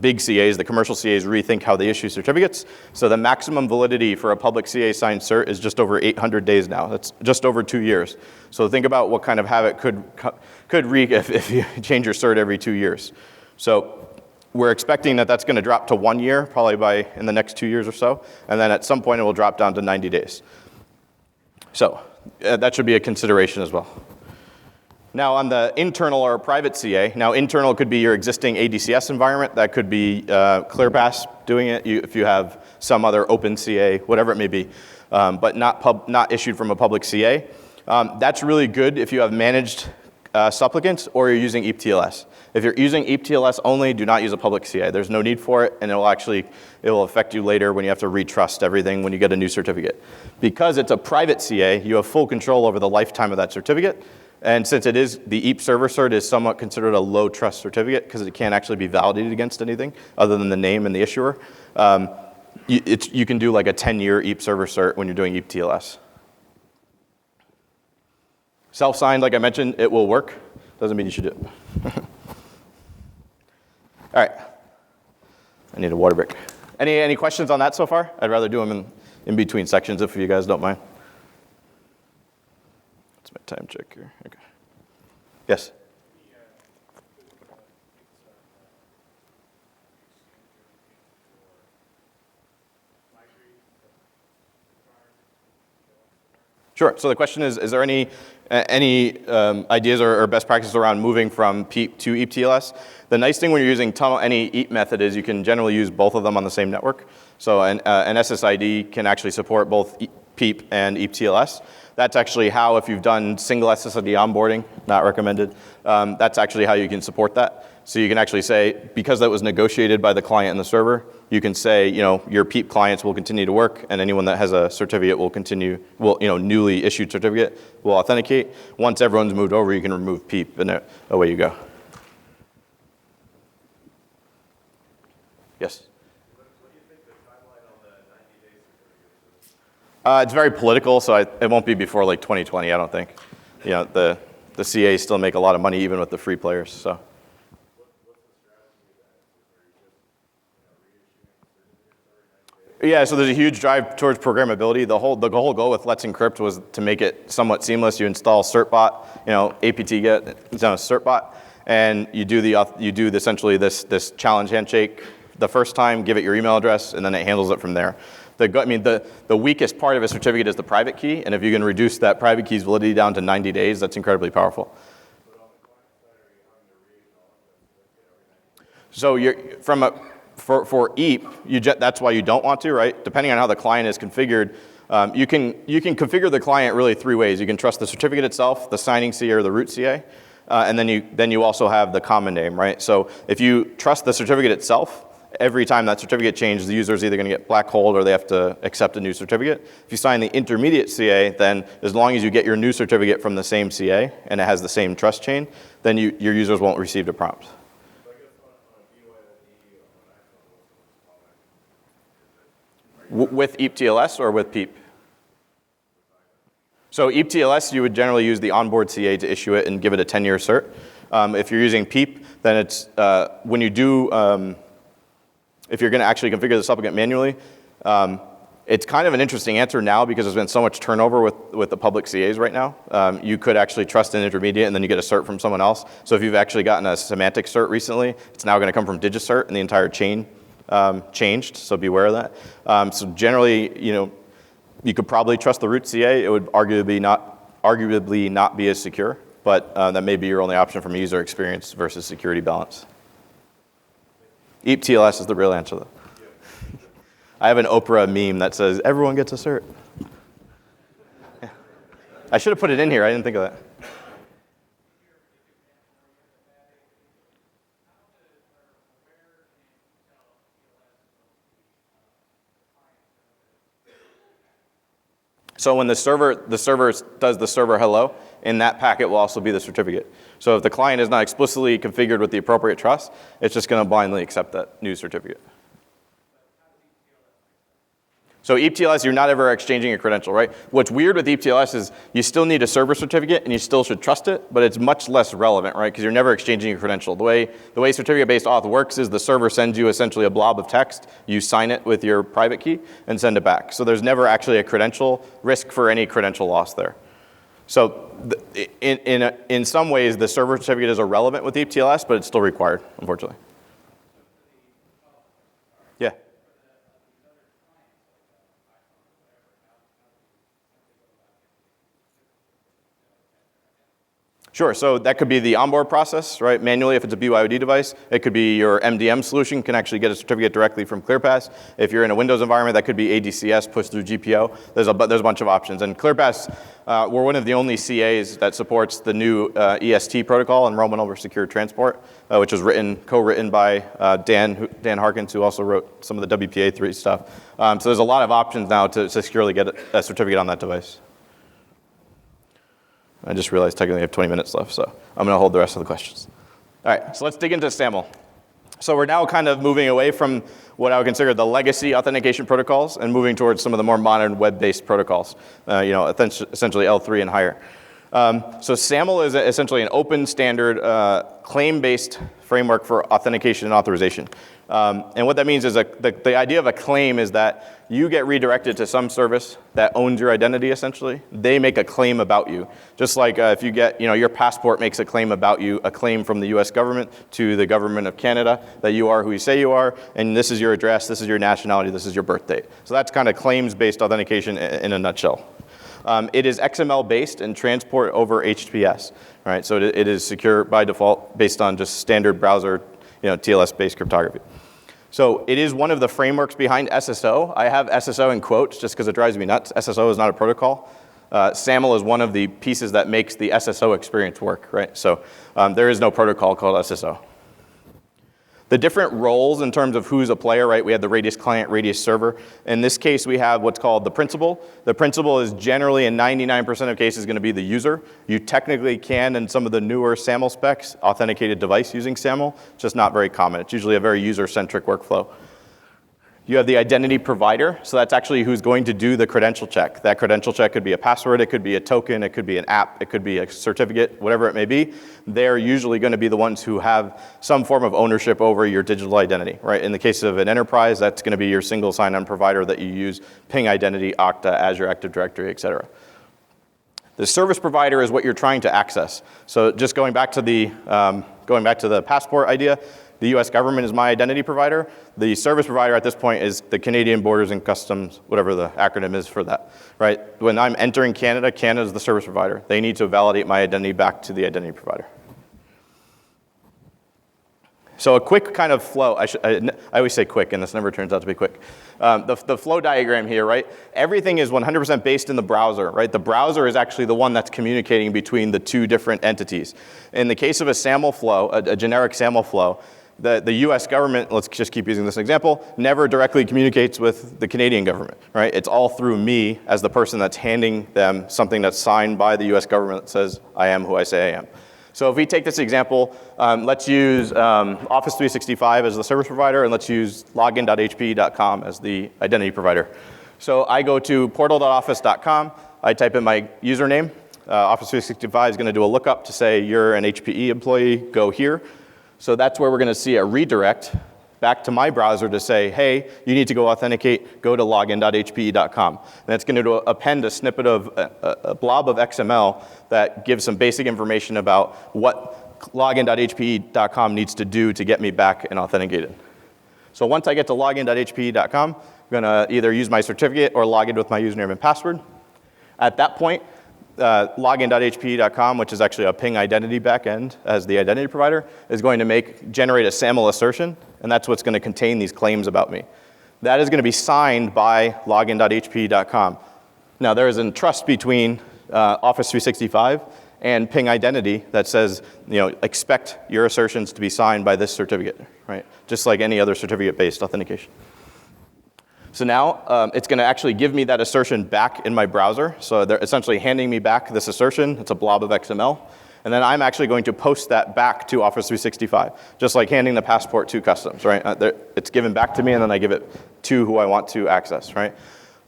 big CAs, the commercial CAs, rethink how they issue certificates. So the maximum validity for a public CA signed cert is just over 800 days now. That's just over 2 years. So think about what kind of havoc could wreak if you change your cert every 2 years. So we're expecting that that's going to drop to 1 year, probably in the next 2 years or so. And then at some point it will drop down to 90 days. So that should be a consideration as well. Now on the internal or private CA, now internal could be your existing ADCS environment. That could be ClearPass doing it if you have some other open CA, whatever it may be, but not issued from a public CA. That's really good if you have managed supplicants or you're using EAP-TLS. If you're using EAP-TLS only, do not use a public CA. There's no need for it, and it will affect you later when you have to retrust everything when you get a new certificate. Because it's a private CA, you have full control over the lifetime of that certificate. And since it is, the EAP server cert is somewhat considered a low trust certificate because it can't actually be validated against anything other than the name and the issuer. you can do like a 10-year EAP server cert when you're doing EAP-TLS. Self-signed, like I mentioned, it will work. Doesn't mean you should do it. All right. I need a water break. Any questions on that so far? I'd rather do them in between sections if you guys don't mind. That's my time check here. Okay. Yes? Sure. So the question is there any ideas or best practices around moving from PEEP to EAP-TLS? The nice thing when you're using any EAP method is you can generally use both of them on the same network. So an SSID can actually support both PEEP and EAP-TLS. That's actually how, if you've done single SSID onboarding, not recommended, that's actually how you can support that. So you can actually say, because that was negotiated by the client and the server, you can say, your PEEP clients will continue to work, and anyone that has a certificate newly issued certificate will authenticate. Once everyone's moved over, you can remove PEEP, and away you go. Yes? What do you think the timeline on the 90-day certificate is? It's very political, so it won't be before like 2020, I don't think. The CAs still make a lot of money even with the free players, so. Yeah, so there's a huge drive towards programmability. The whole goal with Let's Encrypt was to make it somewhat seamless. You install certbot, apt-get certbot, and you do essentially this challenge handshake the first time, give it your email address, and then it handles it from there. The weakest part of a certificate is the private key, and if you can reduce that private key's validity down to 90 days, that's incredibly powerful. So for EAP, that's why you don't want to, right? Depending on how the client is configured, you can configure the client really three ways. You can trust the certificate itself, the signing CA, or the root CA, and then you also have the common name, right? So if you trust the certificate itself, every time that certificate changes, the user is either going to get black holed or they have to accept a new certificate. If you sign the intermediate CA, then as long as you get your new certificate from the same CA and it has the same trust chain, then your users won't receive a prompt. With EAP-TLS or with PEEP? So EAP-TLS, you would generally use the onboard CA to issue it and give it a 10-year cert. If you're using PEEP, then it's when you do, if you're going to actually configure the supplicant manually, it's kind of an interesting answer now because there's been so much turnover with the public CAs right now. You could actually trust an intermediate and then you get a cert from someone else. So if you've actually gotten a semantic cert recently, it's now going to come from DigiCert and the entire chain changed, so beware of that. So generally, you could probably trust the root CA. It would arguably not be as secure, but that may be your only option from a user experience versus security balance. EAP-TLS is the real answer, though. I have an Oprah meme that says, everyone gets a cert. Yeah. I should have put it in here. I didn't think of that. So when the server does the server hello, in that packet will also be the certificate. So if the client is not explicitly configured with the appropriate trust, it's just going to blindly accept that new certificate. So EAP-TLS, you're not ever exchanging a credential, right? What's weird with EAP-TLS is you still need a server certificate and you still should trust it, but it's much less relevant, right? Because you're never exchanging a credential. The way certificate-based auth works is the server sends you essentially a blob of text, you sign it with your private key, and send it back. So there's never actually a credential risk for any credential loss there. So in some ways, the server certificate is irrelevant with EAP-TLS, but it's still required, unfortunately. Yeah. Sure, so that could be the onboard process, right? Manually, if it's a BYOD device, it could be your MDM solution can actually get a certificate directly from ClearPass. If you're in a Windows environment, that could be ADCS pushed through GPO. There's a bunch of options. And ClearPass, we're one of the only CAs that supports the new EST protocol, Enrollment Over Secure Transport, which was co-written by Dan Harkins, who also wrote some of the WPA3 stuff. So there's a lot of options now to securely get a certificate on that device. I just realized technically I have 20 minutes left, so I'm going to hold the rest of the questions. All right, so let's dig into SAML. So we're now kind of moving away from what I would consider the legacy authentication protocols and moving towards some of the more modern web-based protocols, essentially L3 and higher. So SAML is essentially an open standard claim-based framework for authentication and authorization. And what that means is the idea of a claim is that you get redirected to some service that owns your identity, essentially. They make a claim about you. Just like if you get, your passport makes a claim about you, a claim from the US government to the government of Canada that you are who you say you are, and this is your address, this is your nationality, this is your birth date. So that's kind of claims-based authentication in a nutshell. It is XML-based and transport over HTTPS, right? So it is secure by default based on just standard browser, TLS-based cryptography. So it is one of the frameworks behind SSO. I have SSO in quotes just because it drives me nuts. SSO is not a protocol. SAML is one of the pieces that makes the SSO experience work, right? So there is no protocol called SSO. The different roles in terms of who's a player, right? We have the Radius client, Radius server. In this case, we have what's called the principal. The principal is generally, in 99% of cases, going to be the user. You technically can, in some of the newer SAML specs, authenticate a device using SAML. It's just not very common. It's usually a very user-centric workflow. You have the identity provider, so that's actually who's going to do the credential check. That credential check could be a password, it could be a token, it could be an app, it could be a certificate, whatever it may be. They're usually going to be the ones who have some form of ownership over your digital identity, right? In the case of an enterprise, that's going to be your single sign-on provider that you use, Ping Identity, Okta, Azure Active Directory, et cetera. The service provider is what you're trying to access. So just going back to the passport idea, the US government is my identity provider. The service provider at this point is the Canadian Borders and Customs, whatever the acronym is for that, right? When I'm entering Canada, Canada is the service provider. They need to validate my identity back to the identity provider. So a quick kind of flow, I always say quick, and this never turns out to be quick. The flow diagram here, right? Everything is 100% based in the browser, right? The browser is actually the one that's communicating between the two different entities. In the case of a SAML flow, a generic SAML flow, the US government, let's just keep using this example, never directly communicates with the Canadian government, right? It's all through me as the person that's handing them something that's signed by the US government that says, I am who I say I am. So if we take this example, let's use Office 365 as the service provider, and let's use login.hpe.com as the identity provider. So I go to portal.office.com, I type in my username, Office 365 is going to do a lookup to say you're an HPE employee, go here. So that's where we're going to see a redirect back to my browser to say, hey, you need to go authenticate, go to login.hpe.com. And it's going to append a snippet of a blob of XML that gives some basic information about what login.hpe.com needs to do to get me back and authenticated. So once I get to login.hpe.com, I'm going to either use my certificate or log in with my username and password. At that point, login.hpe.com, which is actually a Ping identity backend as the identity provider, is going to generate a SAML assertion, and that's what's going to contain these claims about me. That is going to be signed by login.hpe.com. Now, there is a trust between Office 365 and Ping identity that says, expect your assertions to be signed by this certificate, right? Just like any other certificate-based authentication. So now it's going to actually give me that assertion back in my browser. So they're essentially handing me back this assertion. It's a blob of XML. And then I'm actually going to post that back to Office 365, just like handing the passport to customs, right? It's given back to me, and then I give it to who I want to access, right?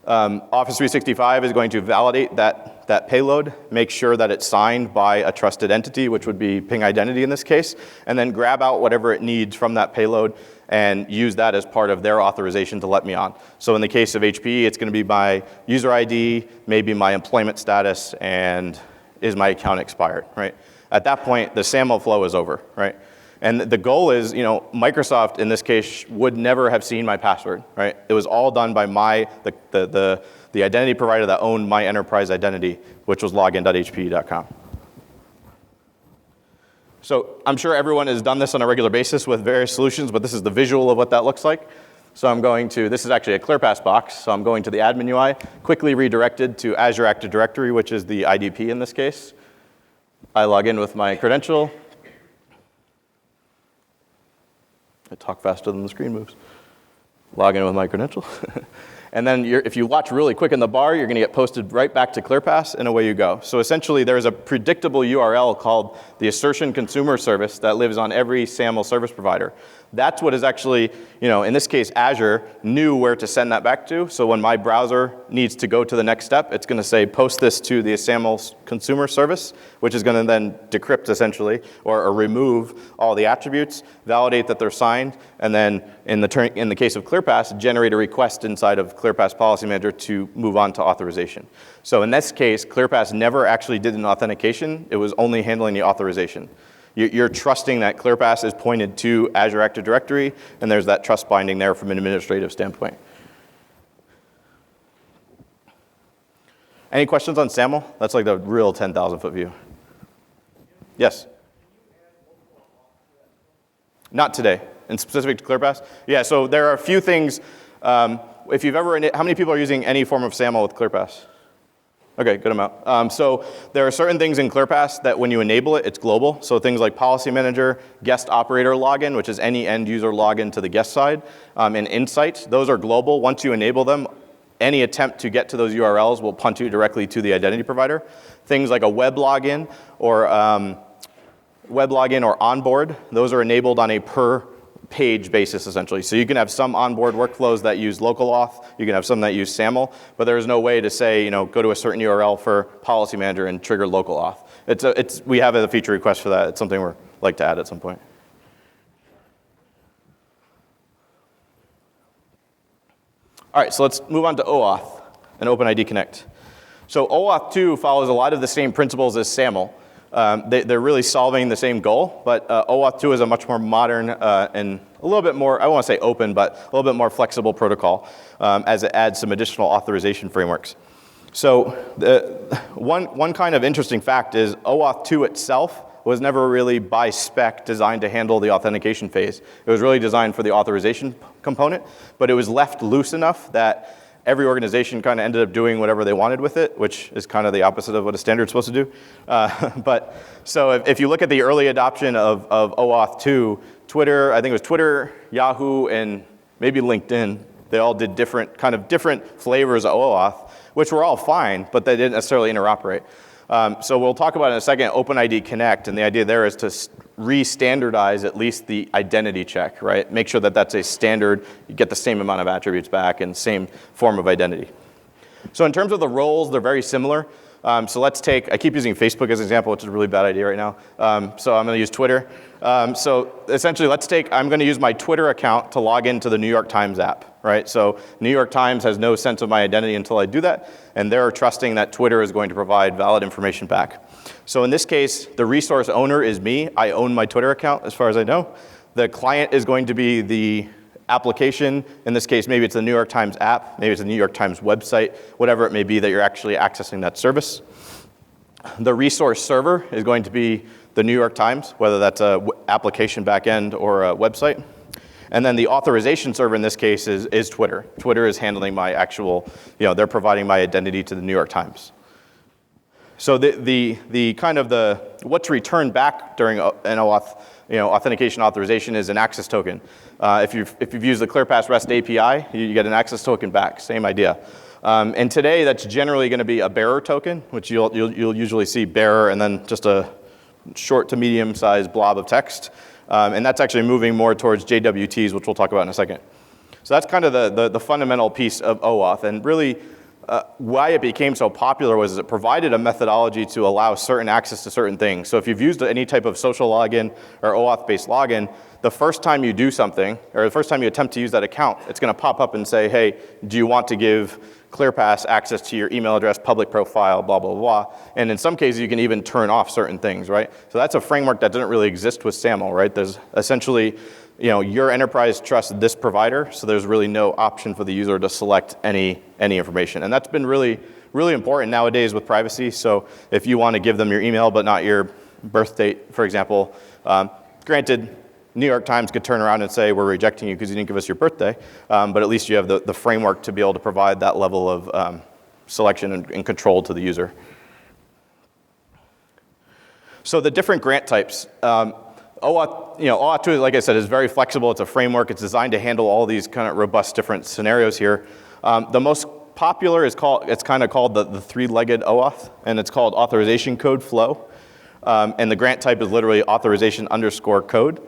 Office 365 is going to validate that payload, make sure that it's signed by a trusted entity, which would be Ping Identity in this case, and then grab out whatever it needs from that payload and use that as part of their authorization to let me on. So in the case of HPE, it's going to be my user ID, maybe my employment status, and is my account expired, right? At that point, the SAML flow is over, right? And the goal is, Microsoft in this case would never have seen my password, right? It was all done by the identity provider that owned my enterprise identity, which was login.hpe.com. So I'm sure everyone has done this on a regular basis with various solutions, but this is the visual of what that looks like. So this is actually a ClearPass box, so I'm going to the admin UI, quickly redirected to Azure Active Directory, which is the IDP in this case. I log in with my credential. I talk faster than the screen moves. Log in with my credential. And then if you watch really quick in the bar, you're going to get posted right back to ClearPass, and away you go. So essentially, there's a predictable URL called the assertion consumer service that lives on every SAML service provider. That's what is actually, in this case, Azure knew where to send that back to. So when my browser needs to go to the next step, it's going to say, post this to the SAML consumer service, which is going to then decrypt, essentially, or remove all the attributes, validate that they're signed, and then in the case of ClearPass, generate a request inside of ClearPass Policy Manager to move on to authorization. So in this case, ClearPass never actually did an authentication. It was only handling the authorization. You're trusting that ClearPass is pointed to Azure Active Directory, and there's that trust binding there from an administrative standpoint. Any questions on SAML? That's like the real 10,000-foot view. Yes? Not today. And specific to ClearPass? Yeah, so there are a few things. If you've ever, how many people are using any form of SAML with ClearPass? Okay, good amount. So there are certain things in ClearPass that when you enable it, it's global. So things like Policy Manager, Guest Operator Login, which is any end user login to the guest side, and Insights, those are global. Once you enable them, any attempt to get to those URLs will punt you directly to the identity provider. Things like a web login or onboard, those are enabled on a per page basis, essentially. So you can have some onboard workflows that use local auth, you can have some that use SAML, but there's no way to say, go to a certain URL for Policy Manager and trigger local auth. We have a feature request for that. It's something we'd like to add at some point. All right, so let's move on to OAuth and OpenID Connect. So OAuth 2 follows a lot of the same principles as SAML. They're really solving the same goal, but OAuth 2 is a much more modern and a little bit more, I won't say open, but a little bit more flexible protocol as it adds some additional authorization frameworks. So one kind of interesting fact is OAuth 2 itself was never really by spec designed to handle the authentication phase. It was really designed for the authorization component, but it was left loose enough that every organization kind of ended up doing whatever they wanted with it, which is kind of the opposite of what a standard's supposed to do. But so if you look at the early adoption of OAuth 2, Twitter, I think it was Twitter, Yahoo, and maybe LinkedIn, they all did different flavors of OAuth, which were all fine, but they didn't necessarily interoperate. So we'll talk about in a second OpenID Connect, and the idea there is to re-standardize at least the identity check, right? Make sure that that's a standard, you get the same amount of attributes back and same form of identity. So in terms of the roles, they're very similar. So let's take, I keep using Facebook as an example, which is a really bad idea right now. So I'm going to use Twitter. So essentially, I'm going to use my Twitter account to log into the New York Times app, right? So New York Times has no sense of my identity until I do that, and they're trusting that Twitter is going to provide valid information back. So in this case, the resource owner is me. I own my Twitter account, as far as I know. The client is going to be the application. In this case, maybe it's the New York Times app, maybe it's the New York Times website, whatever it may be that you're actually accessing that service. The resource server is going to be the New York Times, whether that's an application backend or a website. And then the authorization server in this case is Twitter. Twitter is handling my actual, they're providing my identity to the New York Times. So the kind of the what's returned back during an OAuth, authentication authorization is an access token. If you've used the ClearPass REST API, you get an access token back. Same idea. And today that's generally going to be a bearer token, which you'll usually see bearer and then just a short to medium sized blob of text. And that's actually moving more towards JWTs, which we'll talk about in a second. So that's kind of the fundamental piece of OAuth. And really, why it became so popular was it provided a methodology to allow certain access to certain things. So if you've used any type of social login or OAuth-based login, the first time you do something, or the first time you attempt to use that account, it's going to pop up and say, hey, do you want to give ClearPass access to your email address, public profile, blah, blah, blah. And in some cases, you can even turn off certain things, right? So that's a framework that doesn't really exist with SAML, right? There's essentially, your enterprise trusts this provider, so there's really no option for the user to select any information. And that's been really, really important nowadays with privacy. So if you want to give them your email but not your birth date, for example, granted, New York Times could turn around and say, we're rejecting you because you didn't give us your birthday, but at least you have the framework to be able to provide that level of selection and control to the user. So the different grant types. OAuth 2, like I said, is very flexible. It's a framework. It's designed to handle all these kind of robust different scenarios here. The most popular is it's kind of called the three-legged OAuth, and it's called authorization code flow. And the grant type is literally authorization_code.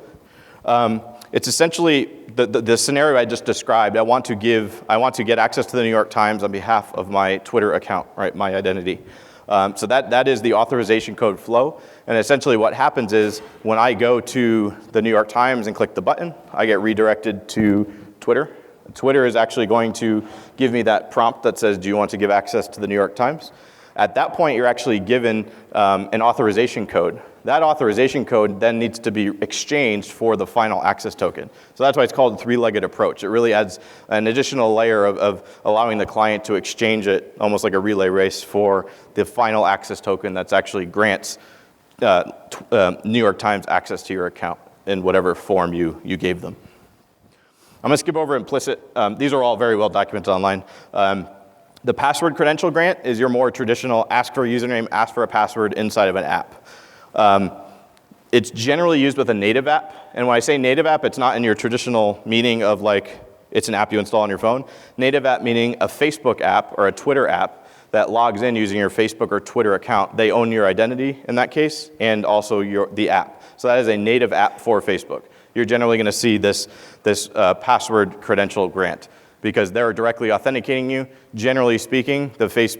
It's essentially the scenario I just described. I want to get access to the New York Times on behalf of my Twitter account, right, my identity. So that is the authorization code flow. And essentially what happens is when I go to the New York Times and click the button, I get redirected to Twitter. Twitter is actually going to give me that prompt that says, do you want to give access to the New York Times? At that point, you're actually given an authorization code. That authorization code then needs to be exchanged for the final access token. So that's why it's called a three-legged approach. It really adds an additional layer of allowing the client to exchange it, almost like a relay race, for the final access token that actually grants New York Times access to your account in whatever form you gave them. I'm going to skip over implicit. These are all very well documented online. The password credential grant is your more traditional ask for a username, ask for a password inside of an app. It's generally used with a native app. And when I say native app, it's not in your traditional meaning of like it's an app you install on your phone. Native app meaning a Facebook app or a Twitter app that logs in using your Facebook or Twitter account. They own your identity in that case and also the app. So that is a native app for Facebook. You're generally going to see this password credential grant because they're directly authenticating you. Generally speaking,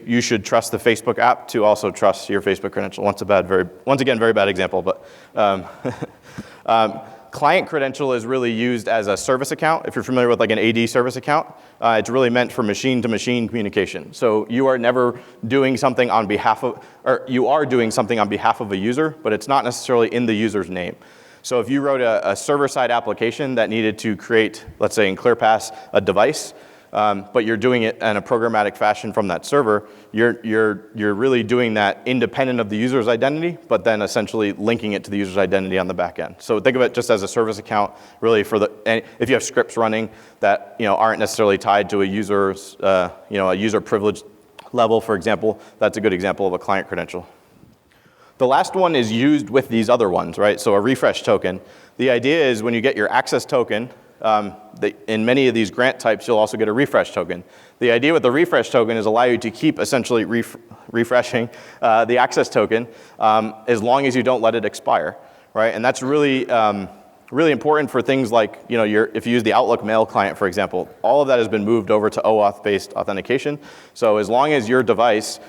you should trust the Facebook app to also trust your Facebook credential. Once again, very bad example, but client credential is really used as a service account. If you're familiar with like an AD service account, it's really meant for machine-to-machine communication. So you are never doing something on behalf of, or you are doing something on behalf of a user, but it's not necessarily in the user's name. So if you wrote a server-side application that needed to create, let's say in ClearPass, a device, but you're doing it in a programmatic fashion from that server, you're really doing that independent of the user's identity, but then essentially linking it to the user's identity on the back end. So think of it just as a service account, really and if you have scripts running that aren't necessarily tied to a user's a user privilege level, for example, that's a good example of a client credential. The last one is used with these other ones, right? So a refresh token. The idea is when you get your access token, in many of these grant types, you'll also get a refresh token. The idea with the refresh token is allow you to keep essentially refreshing the access token as long as you don't let it expire, right? And that's really, really important for things like, if you use the Outlook mail client, for example, all of that has been moved over to OAuth-based authentication. So as long as your device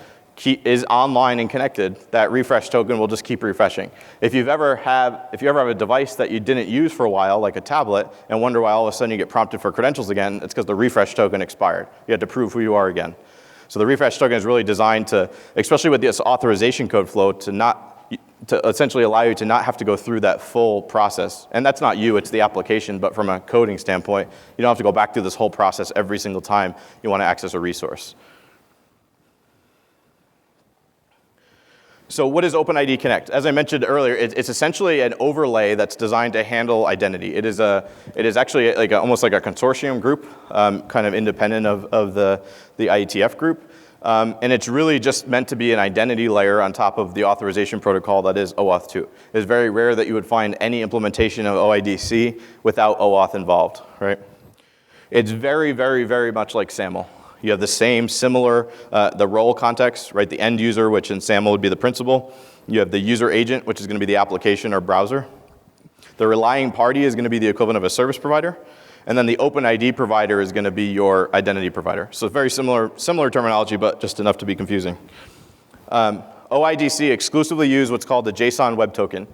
is online and connected, that refresh token will just keep refreshing. If you ever have a device that you didn't use for a while, like a tablet, and wonder why all of a sudden you get prompted for credentials again, it's because the refresh token expired. You had to prove who you are again. So the refresh token is really designed to, especially with this authorization code flow, to essentially allow you to not have to go through that full process. And that's not you, it's the application, but from a coding standpoint, you don't have to go back through this whole process every single time you want to access a resource. So what is OpenID Connect? As I mentioned earlier, it's essentially an overlay that's designed to handle identity. It is actually almost like a consortium group, kind of independent of the IETF group. And it's really just meant to be an identity layer on top of the authorization protocol that is OAuth 2. It's very rare that you would find any implementation of OIDC without OAuth involved, right? It's very, very, very much like SAML. You have the same similar, the role context, right? The end user, which in SAML would be the principal. You have the user agent, which is going to be the application or browser. The relying party is going to be the equivalent of a service provider. And then the OpenID provider is going to be your identity provider. So very similar terminology, but just enough to be confusing. OIDC exclusively use what's called the JSON Web Token.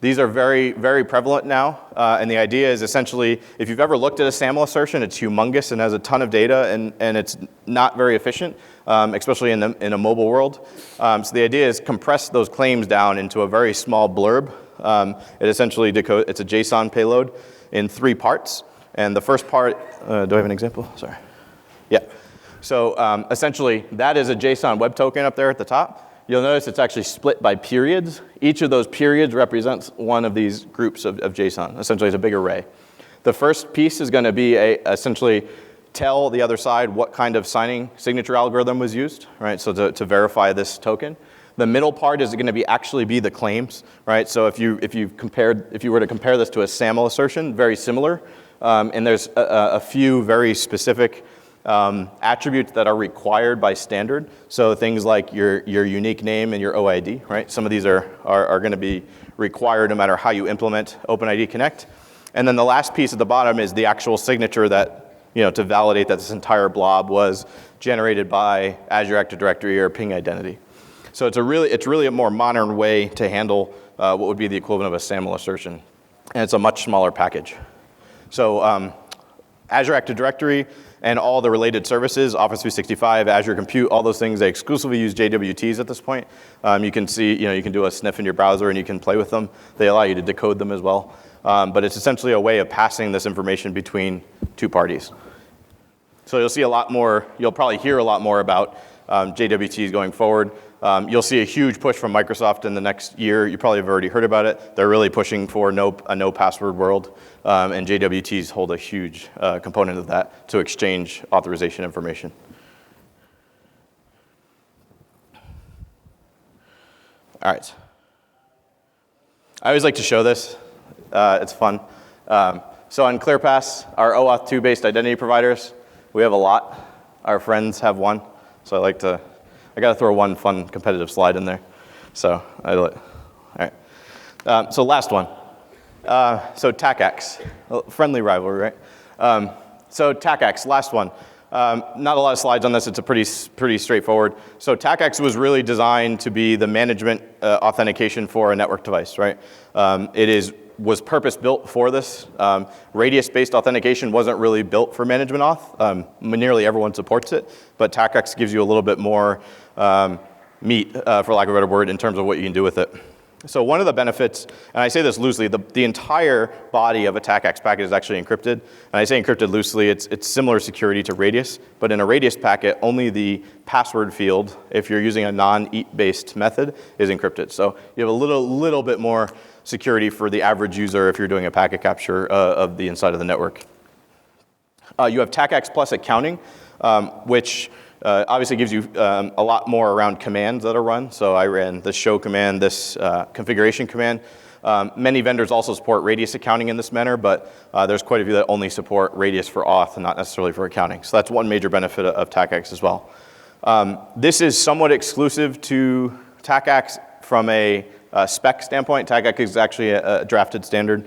These are very, very prevalent now, and the idea is essentially, if you've ever looked at a SAML assertion, it's humongous and has a ton of data, and it's not very efficient, especially in a mobile world. So the idea is compress those claims down into a very small blurb. It essentially it's a JSON payload in 3 parts, and the first part, do I have an example? Sorry. Yeah. So essentially, that is a JSON Web Token up there at the top. You'll notice it's actually split by periods. Each of those periods represents one of these groups of JSON. Essentially, it's a big array. The first piece is going to be essentially tell the other side what kind of signature algorithm was used, right? So to verify this token. The middle part is going to actually be the claims, right? So if you were to compare this to a SAML assertion, very similar. And there's a few very specific attributes that are required by standard. So things like your unique name and your OID, right? Some of these are going to be required no matter how you implement OpenID Connect. And then the last piece at the bottom is the actual signature that, to validate that this entire blob was generated by Azure Active Directory or Ping Identity. So it's really a more modern way to handle what would be the equivalent of a SAML assertion. And it's a much smaller package. So Azure Active Directory and all the related services, Office 365, Azure Compute, all those things, they exclusively use JWTs at this point. You can see, you can do a sniff in your browser and you can play with them. They allow you to decode them as well. But it's essentially a way of passing this information between two parties. So you'll see a lot more, you'll probably hear a lot more about JWTs going forward. You'll see a huge push from Microsoft in the next year. You probably have already heard about it. They're really pushing for a no password world, and JWTs hold a huge component of that to exchange authorization information. All right. I always like to show this. It's fun. So on ClearPass, our OAuth 2 based identity providers, we have a lot. Our friends have one. So I got to throw one fun competitive slide in there. So all right. So last one. So TACACS, friendly rivalry, right? So TACACS, last one. Not a lot of slides on this. It's a pretty straightforward. So TACACS was really designed to be the management authentication for a network device, right? Was purpose-built for this. Radius-based authentication wasn't really built for management auth. Nearly everyone supports it, but TACACS gives you a little bit more meat, for lack of a better word, in terms of what you can do with it. So one of the benefits, and I say this loosely, the entire body of a TACACS packet is actually encrypted. And I say encrypted loosely, it's similar security to Radius, but in a Radius packet, only the password field, if you're using a non-EAP-based method, is encrypted. So you have a little bit more security for the average user if you're doing a packet capture of the inside of the network. You have TACACS plus accounting, which obviously gives you a lot more around commands that are run. So I ran this show command, this configuration command. Many vendors also support Radius accounting in this manner, but there's quite a few that only support Radius for auth and not necessarily for accounting. So that's one major benefit of TACACS as well. This is somewhat exclusive to TACACS from a spec standpoint. TACACS is actually a drafted standard,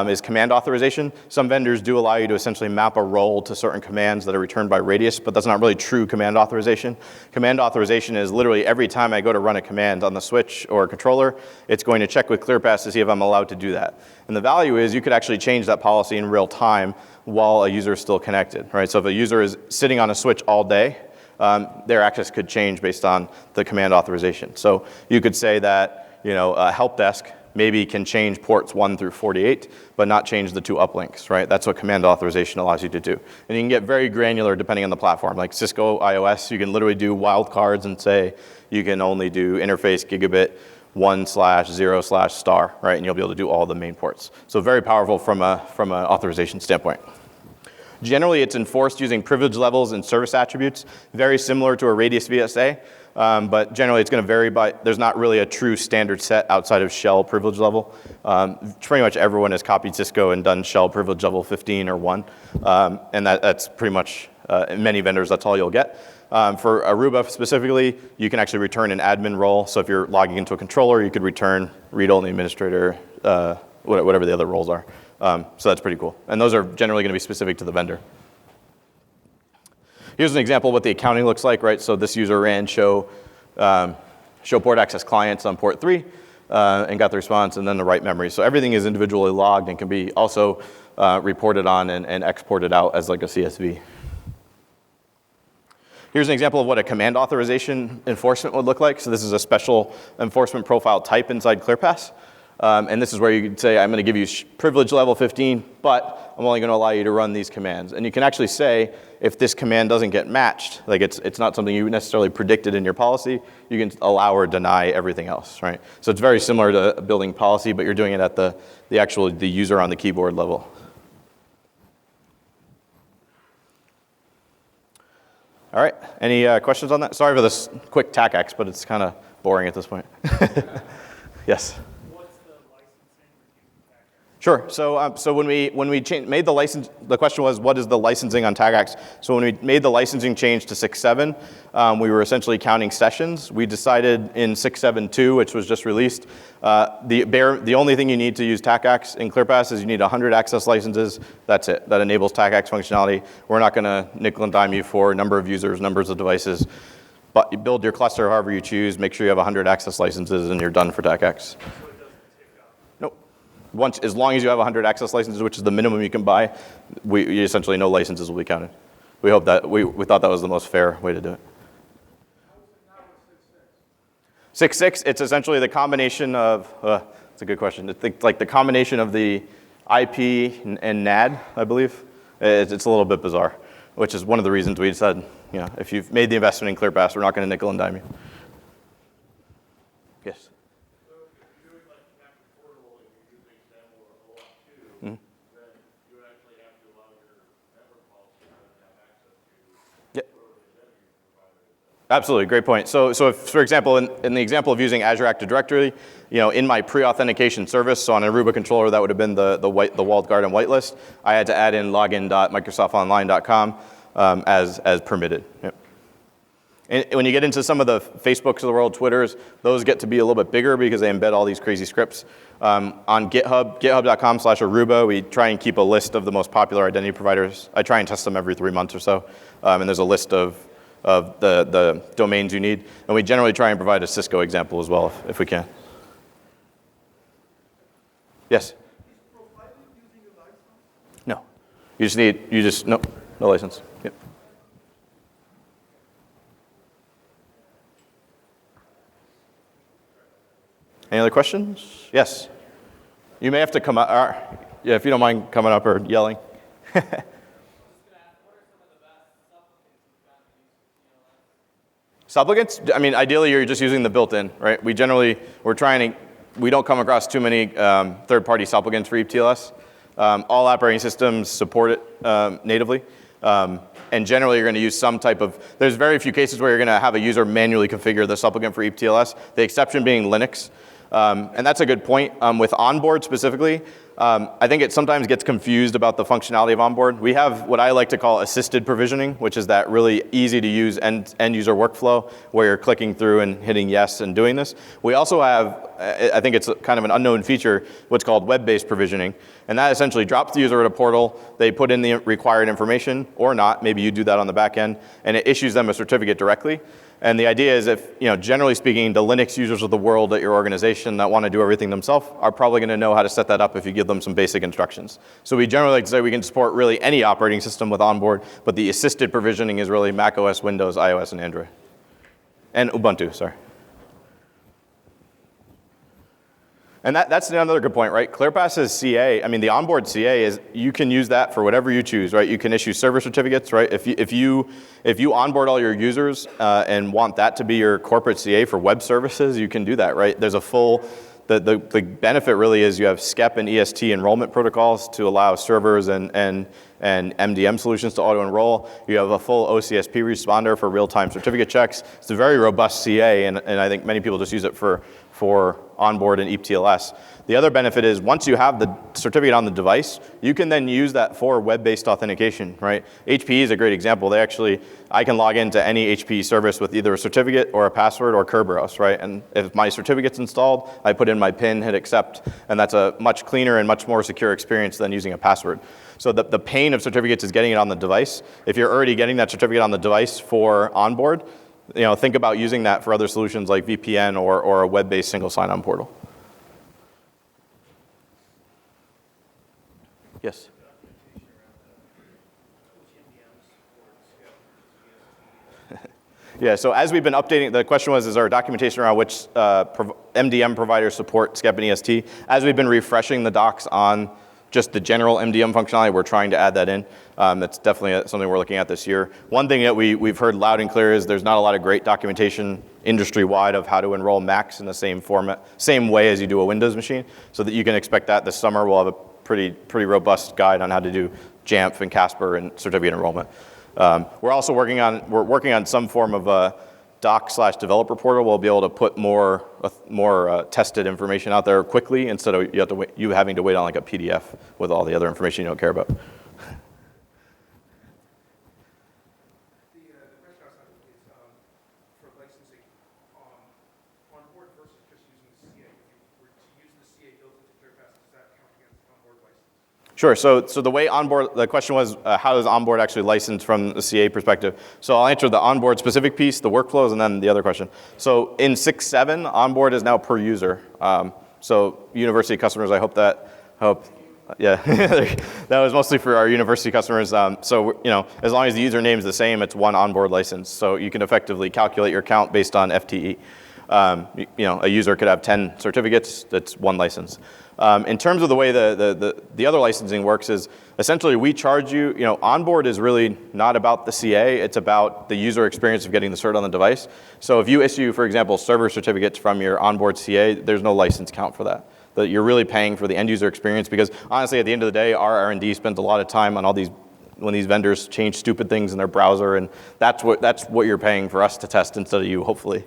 is command authorization. Some vendors do allow you to essentially map a role to certain commands that are returned by Radius, but that's not really true command authorization. Command authorization is literally every time I go to run a command on the switch or a controller, it's going to check with ClearPass to see if I'm allowed to do that. And the value is you could actually change that policy in real time while a user is still connected, right? So if a user is sitting on a switch all day, their access could change based on the command authorization. So you could say that a help desk maybe can change ports 1 through 48, but not change the 2 uplinks, right? That's what command authorization allows you to do. And you can get very granular depending on the platform. Like Cisco iOS, you can literally do wildcards and say you can only do interface gigabit 1/0/*, right? And you'll be able to do all the main ports. So very powerful from an authorization standpoint. Generally, it's enforced using privilege levels and service attributes, very similar to a Radius VSA. But generally, it's going to vary by, there's not really a true standard set outside of shell privilege level. Pretty much everyone has copied Cisco and done shell privilege level 15 or 1. And that's pretty much, in many vendors, that's all you'll get. For Aruba specifically, you can actually return an admin role. So if you're logging into a controller, you could return read-only administrator, whatever the other roles are. So that's pretty cool. And those are generally going to be specific to the vendor. Here's an example of what the accounting looks like, right? So this user ran show port access clients on port 3 and got the response and then the write memory. So everything is individually logged and can be also reported on and exported out as like a CSV. Here's an example of what a command authorization enforcement would look like. So this is a special enforcement profile type inside ClearPass. And this is where you could say, I'm going to give you privilege level 15, but I'm only going to allow you to run these commands. And you can actually say, if this command doesn't get matched, like it's not something you necessarily predicted in your policy, you can allow or deny everything else, right? So it's very similar to building policy, but you're doing it at the user on the keyboard level. All right, any questions on that? Sorry for this quick TACACS, but it's kind of boring at this point. Yes? Sure. So when we made the license, the question was, what is the licensing on TACACS? So when we made the licensing change to 6.7, we were essentially counting sessions. We decided in 6.7.2, which was just released, the only thing you need to use TACACS in ClearPass is you need 100 access licenses. That's it. That enables TACACS functionality. We're not going to nickel and dime you for number of users, numbers of devices. But you build your cluster however you choose. Make sure you have 100 access licenses, and you're done for TACACS. As long as you have 100 access licenses, which is the minimum you can buy, you essentially no licenses will be counted. We hope that we thought that was the most fair way to do it. 6.6, it's essentially the combination of. It's a good question. It's like the combination of the IP and NAD, I believe. It's a little bit bizarre, which is one of the reasons we said, if you've made the investment in ClearPass, we're not going to nickel and dime you. Yes. Absolutely, great point. So if, for example, in the example of using Azure Active Directory, in my pre-authentication service, so on an Aruba controller, that would have been the walled garden whitelist. I had to add in login.microsoftonline.com as permitted. Yep. And when you get into some of the Facebooks of the world, Twitters, those get to be a little bit bigger because they embed all these crazy scripts. On GitHub, github.com/Aruba, we try and keep a list of the most popular identity providers. I try and test them every 3 months or so, and there's a list of the domains you need. And we generally try and provide a Cisco example as well, if we can. Yes? No. No license. Yep. Any other questions? Yes. You may have to come up, if you don't mind coming up or yelling. Supplicants? I mean, ideally, you're just using the built-in, right? We don't come across too many third-party supplicants for EAP-TLS. All operating systems support it natively. And generally, you're going to use some type of, there's very few cases where you're going to have a user manually configure the supplicant for EAP-TLS, the exception being Linux. And that's a good point. With onboard specifically, I think it sometimes gets confused about the functionality of onboard. We have what I like to call assisted provisioning, which is that really easy to use end user workflow where you're clicking through and hitting yes and doing this. We also have, I think it's kind of an unknown feature, what's called web-based provisioning. And that essentially drops the user at a portal, they put in the required information or not, maybe you do that on the back end, and it issues them a certificate directly. And the idea is if, generally speaking, the Linux users of the world at your organization that want to do everything themselves are probably going to know how to set that up if you give them some basic instructions. So we generally like to say we can support really any operating system with onboard, but the assisted provisioning is really Mac OS, Windows, iOS, and Android. And Ubuntu, sorry. And that's another good point, right? ClearPass is CA. I mean, the onboard CA is, you can use that for whatever you choose, right? You can issue server certificates, right? If you onboard all your users and want that to be your corporate CA for web services, you can do that, right? There's a full, the benefit really is you have SCEP and EST enrollment protocols to allow servers and MDM solutions to auto-enroll. You have a full OCSP responder for real-time certificate checks. It's a very robust CA, and I think many people just use it for onboard and EAP-TLS. The other benefit is once you have the certificate on the device, you can then use that for web-based authentication, right? HPE is a great example. I can log into any HPE service with either a certificate or a password or Kerberos, right? And if my certificate's installed, I put in my PIN, hit accept, and that's a much cleaner and much more secure experience than using a password. So the pain of certificates is getting it on the device. If you're already getting that certificate on the device for onboard, think about using that for other solutions like VPN or a web-based single sign-on portal. Yes? Yeah, so as we've been updating, the question was, is our documentation around which MDM providers support SCEP and EST? As we've been refreshing the docs on just the general MDM functionality, we're trying to add that in. That's definitely something we're looking at this year. One thing that we've heard loud and clear is there's not a lot of great documentation industry-wide of how to enroll Macs in the same format, same way as you do a Windows machine, so that you can expect that this summer we'll have a pretty robust guide on how to do Jamf and Casper and certificate enrollment. We're also working on some form of doc/developer portal will be able to put more tested information out there quickly instead of you having to wait on like a PDF with all the other information you don't care about. The question I was having is for licensing on board versus just using the CA. If you were to use the CA built into ClearPass, does that count against onboard license? Sure. So the way onboard, the question was, how does onboard actually license from the CA perspective? So I'll answer the onboard specific piece, the workflows, and then the other question. So in 6.7, onboard is now per user. So university customers, I hope, yeah, that was mostly for our university customers. So as long as the username is the same, it's one onboard license. So you can effectively calculate your count based on FTE. A user could have 10 certificates. That's one license. In terms of the way the other licensing works is essentially we charge you, onboard is really not about the CA, it's about the user experience of getting the cert on the device. So if you issue, for example, server certificates from your onboard CA, there's no license count for that. That you're really paying for the end user experience because honestly, at the end of the day, our R&D spends a lot of time on all these, when these vendors change stupid things in their browser, and that's what you're paying for us to test instead of you, hopefully.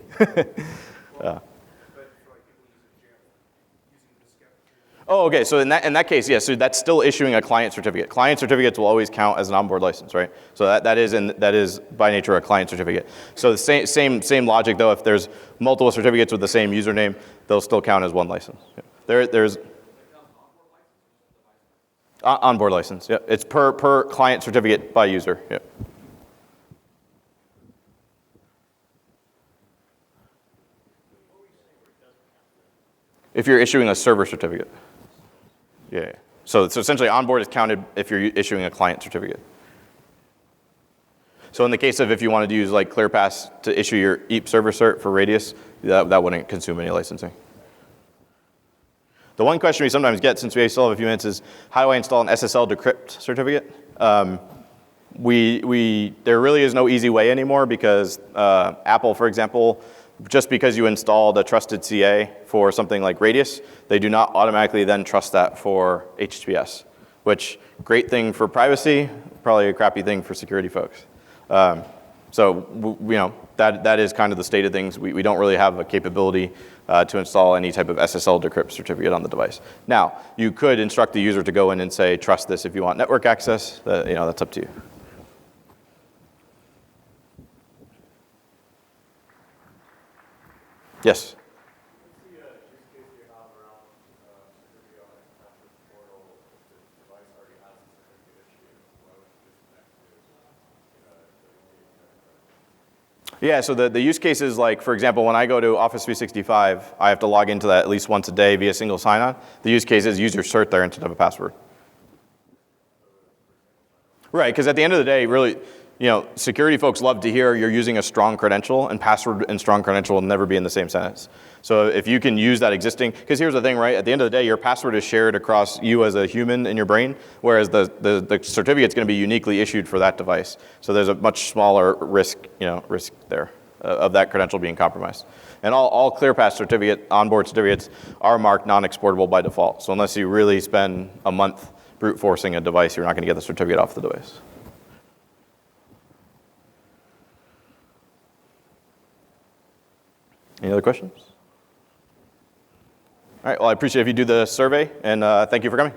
Oh, okay. So in that case, yes. So that's still issuing a client certificate. Client certificates will always count as an onboard license, right? So that is by nature a client certificate. So the same logic though. If there's multiple certificates with the same username, they'll still count as one license. Yeah. There's onboard license. Yeah. It's per client certificate by user. Yeah. If you're issuing a server certificate. Yeah. So essentially onboard is counted if you're issuing a client certificate. So in the case of if you wanted to use like ClearPass to issue your EAP server cert for Radius, that wouldn't consume any licensing. The one question we sometimes get, since we still have a few minutes, is how do I install an SSL decrypt certificate? There really is no easy way anymore because Apple, for example, just because you installed a trusted CA for something like Radius, they do not automatically then trust that for HTTPS, which great thing for privacy, probably a crappy thing for security folks. So that is kind of the state of things. We don't really have a capability to install any type of SSL decrypt certificate on the device. Now, you could instruct the user to go in and say, trust this if you want network access. That's up to you. Yes? What's the use case you have around security on Encapsulated portal if the device already has a certificate issue? Why would you disconnect it? Yeah, so the use case is like, for example, when I go to Office 365, I have to log into that at least once a day via single sign-on. The use case is use your cert there instead of a password. Right, because at the end of the day, really, security folks love to hear you're using a strong credential, and password and strong credential will never be in the same sentence. So if you can use that existing, because here's the thing, right? At the end of the day, your password is shared across you as a human in your brain, whereas the certificate's going to be uniquely issued for that device. So there's a much smaller risk there of that credential being compromised. And all ClearPass onboard certificates are marked non-exportable by default. So unless you really spend a month brute forcing a device, you're not going to get the certificate off the device. Any other questions? All right, well, I appreciate if you do the survey, and thank you for coming.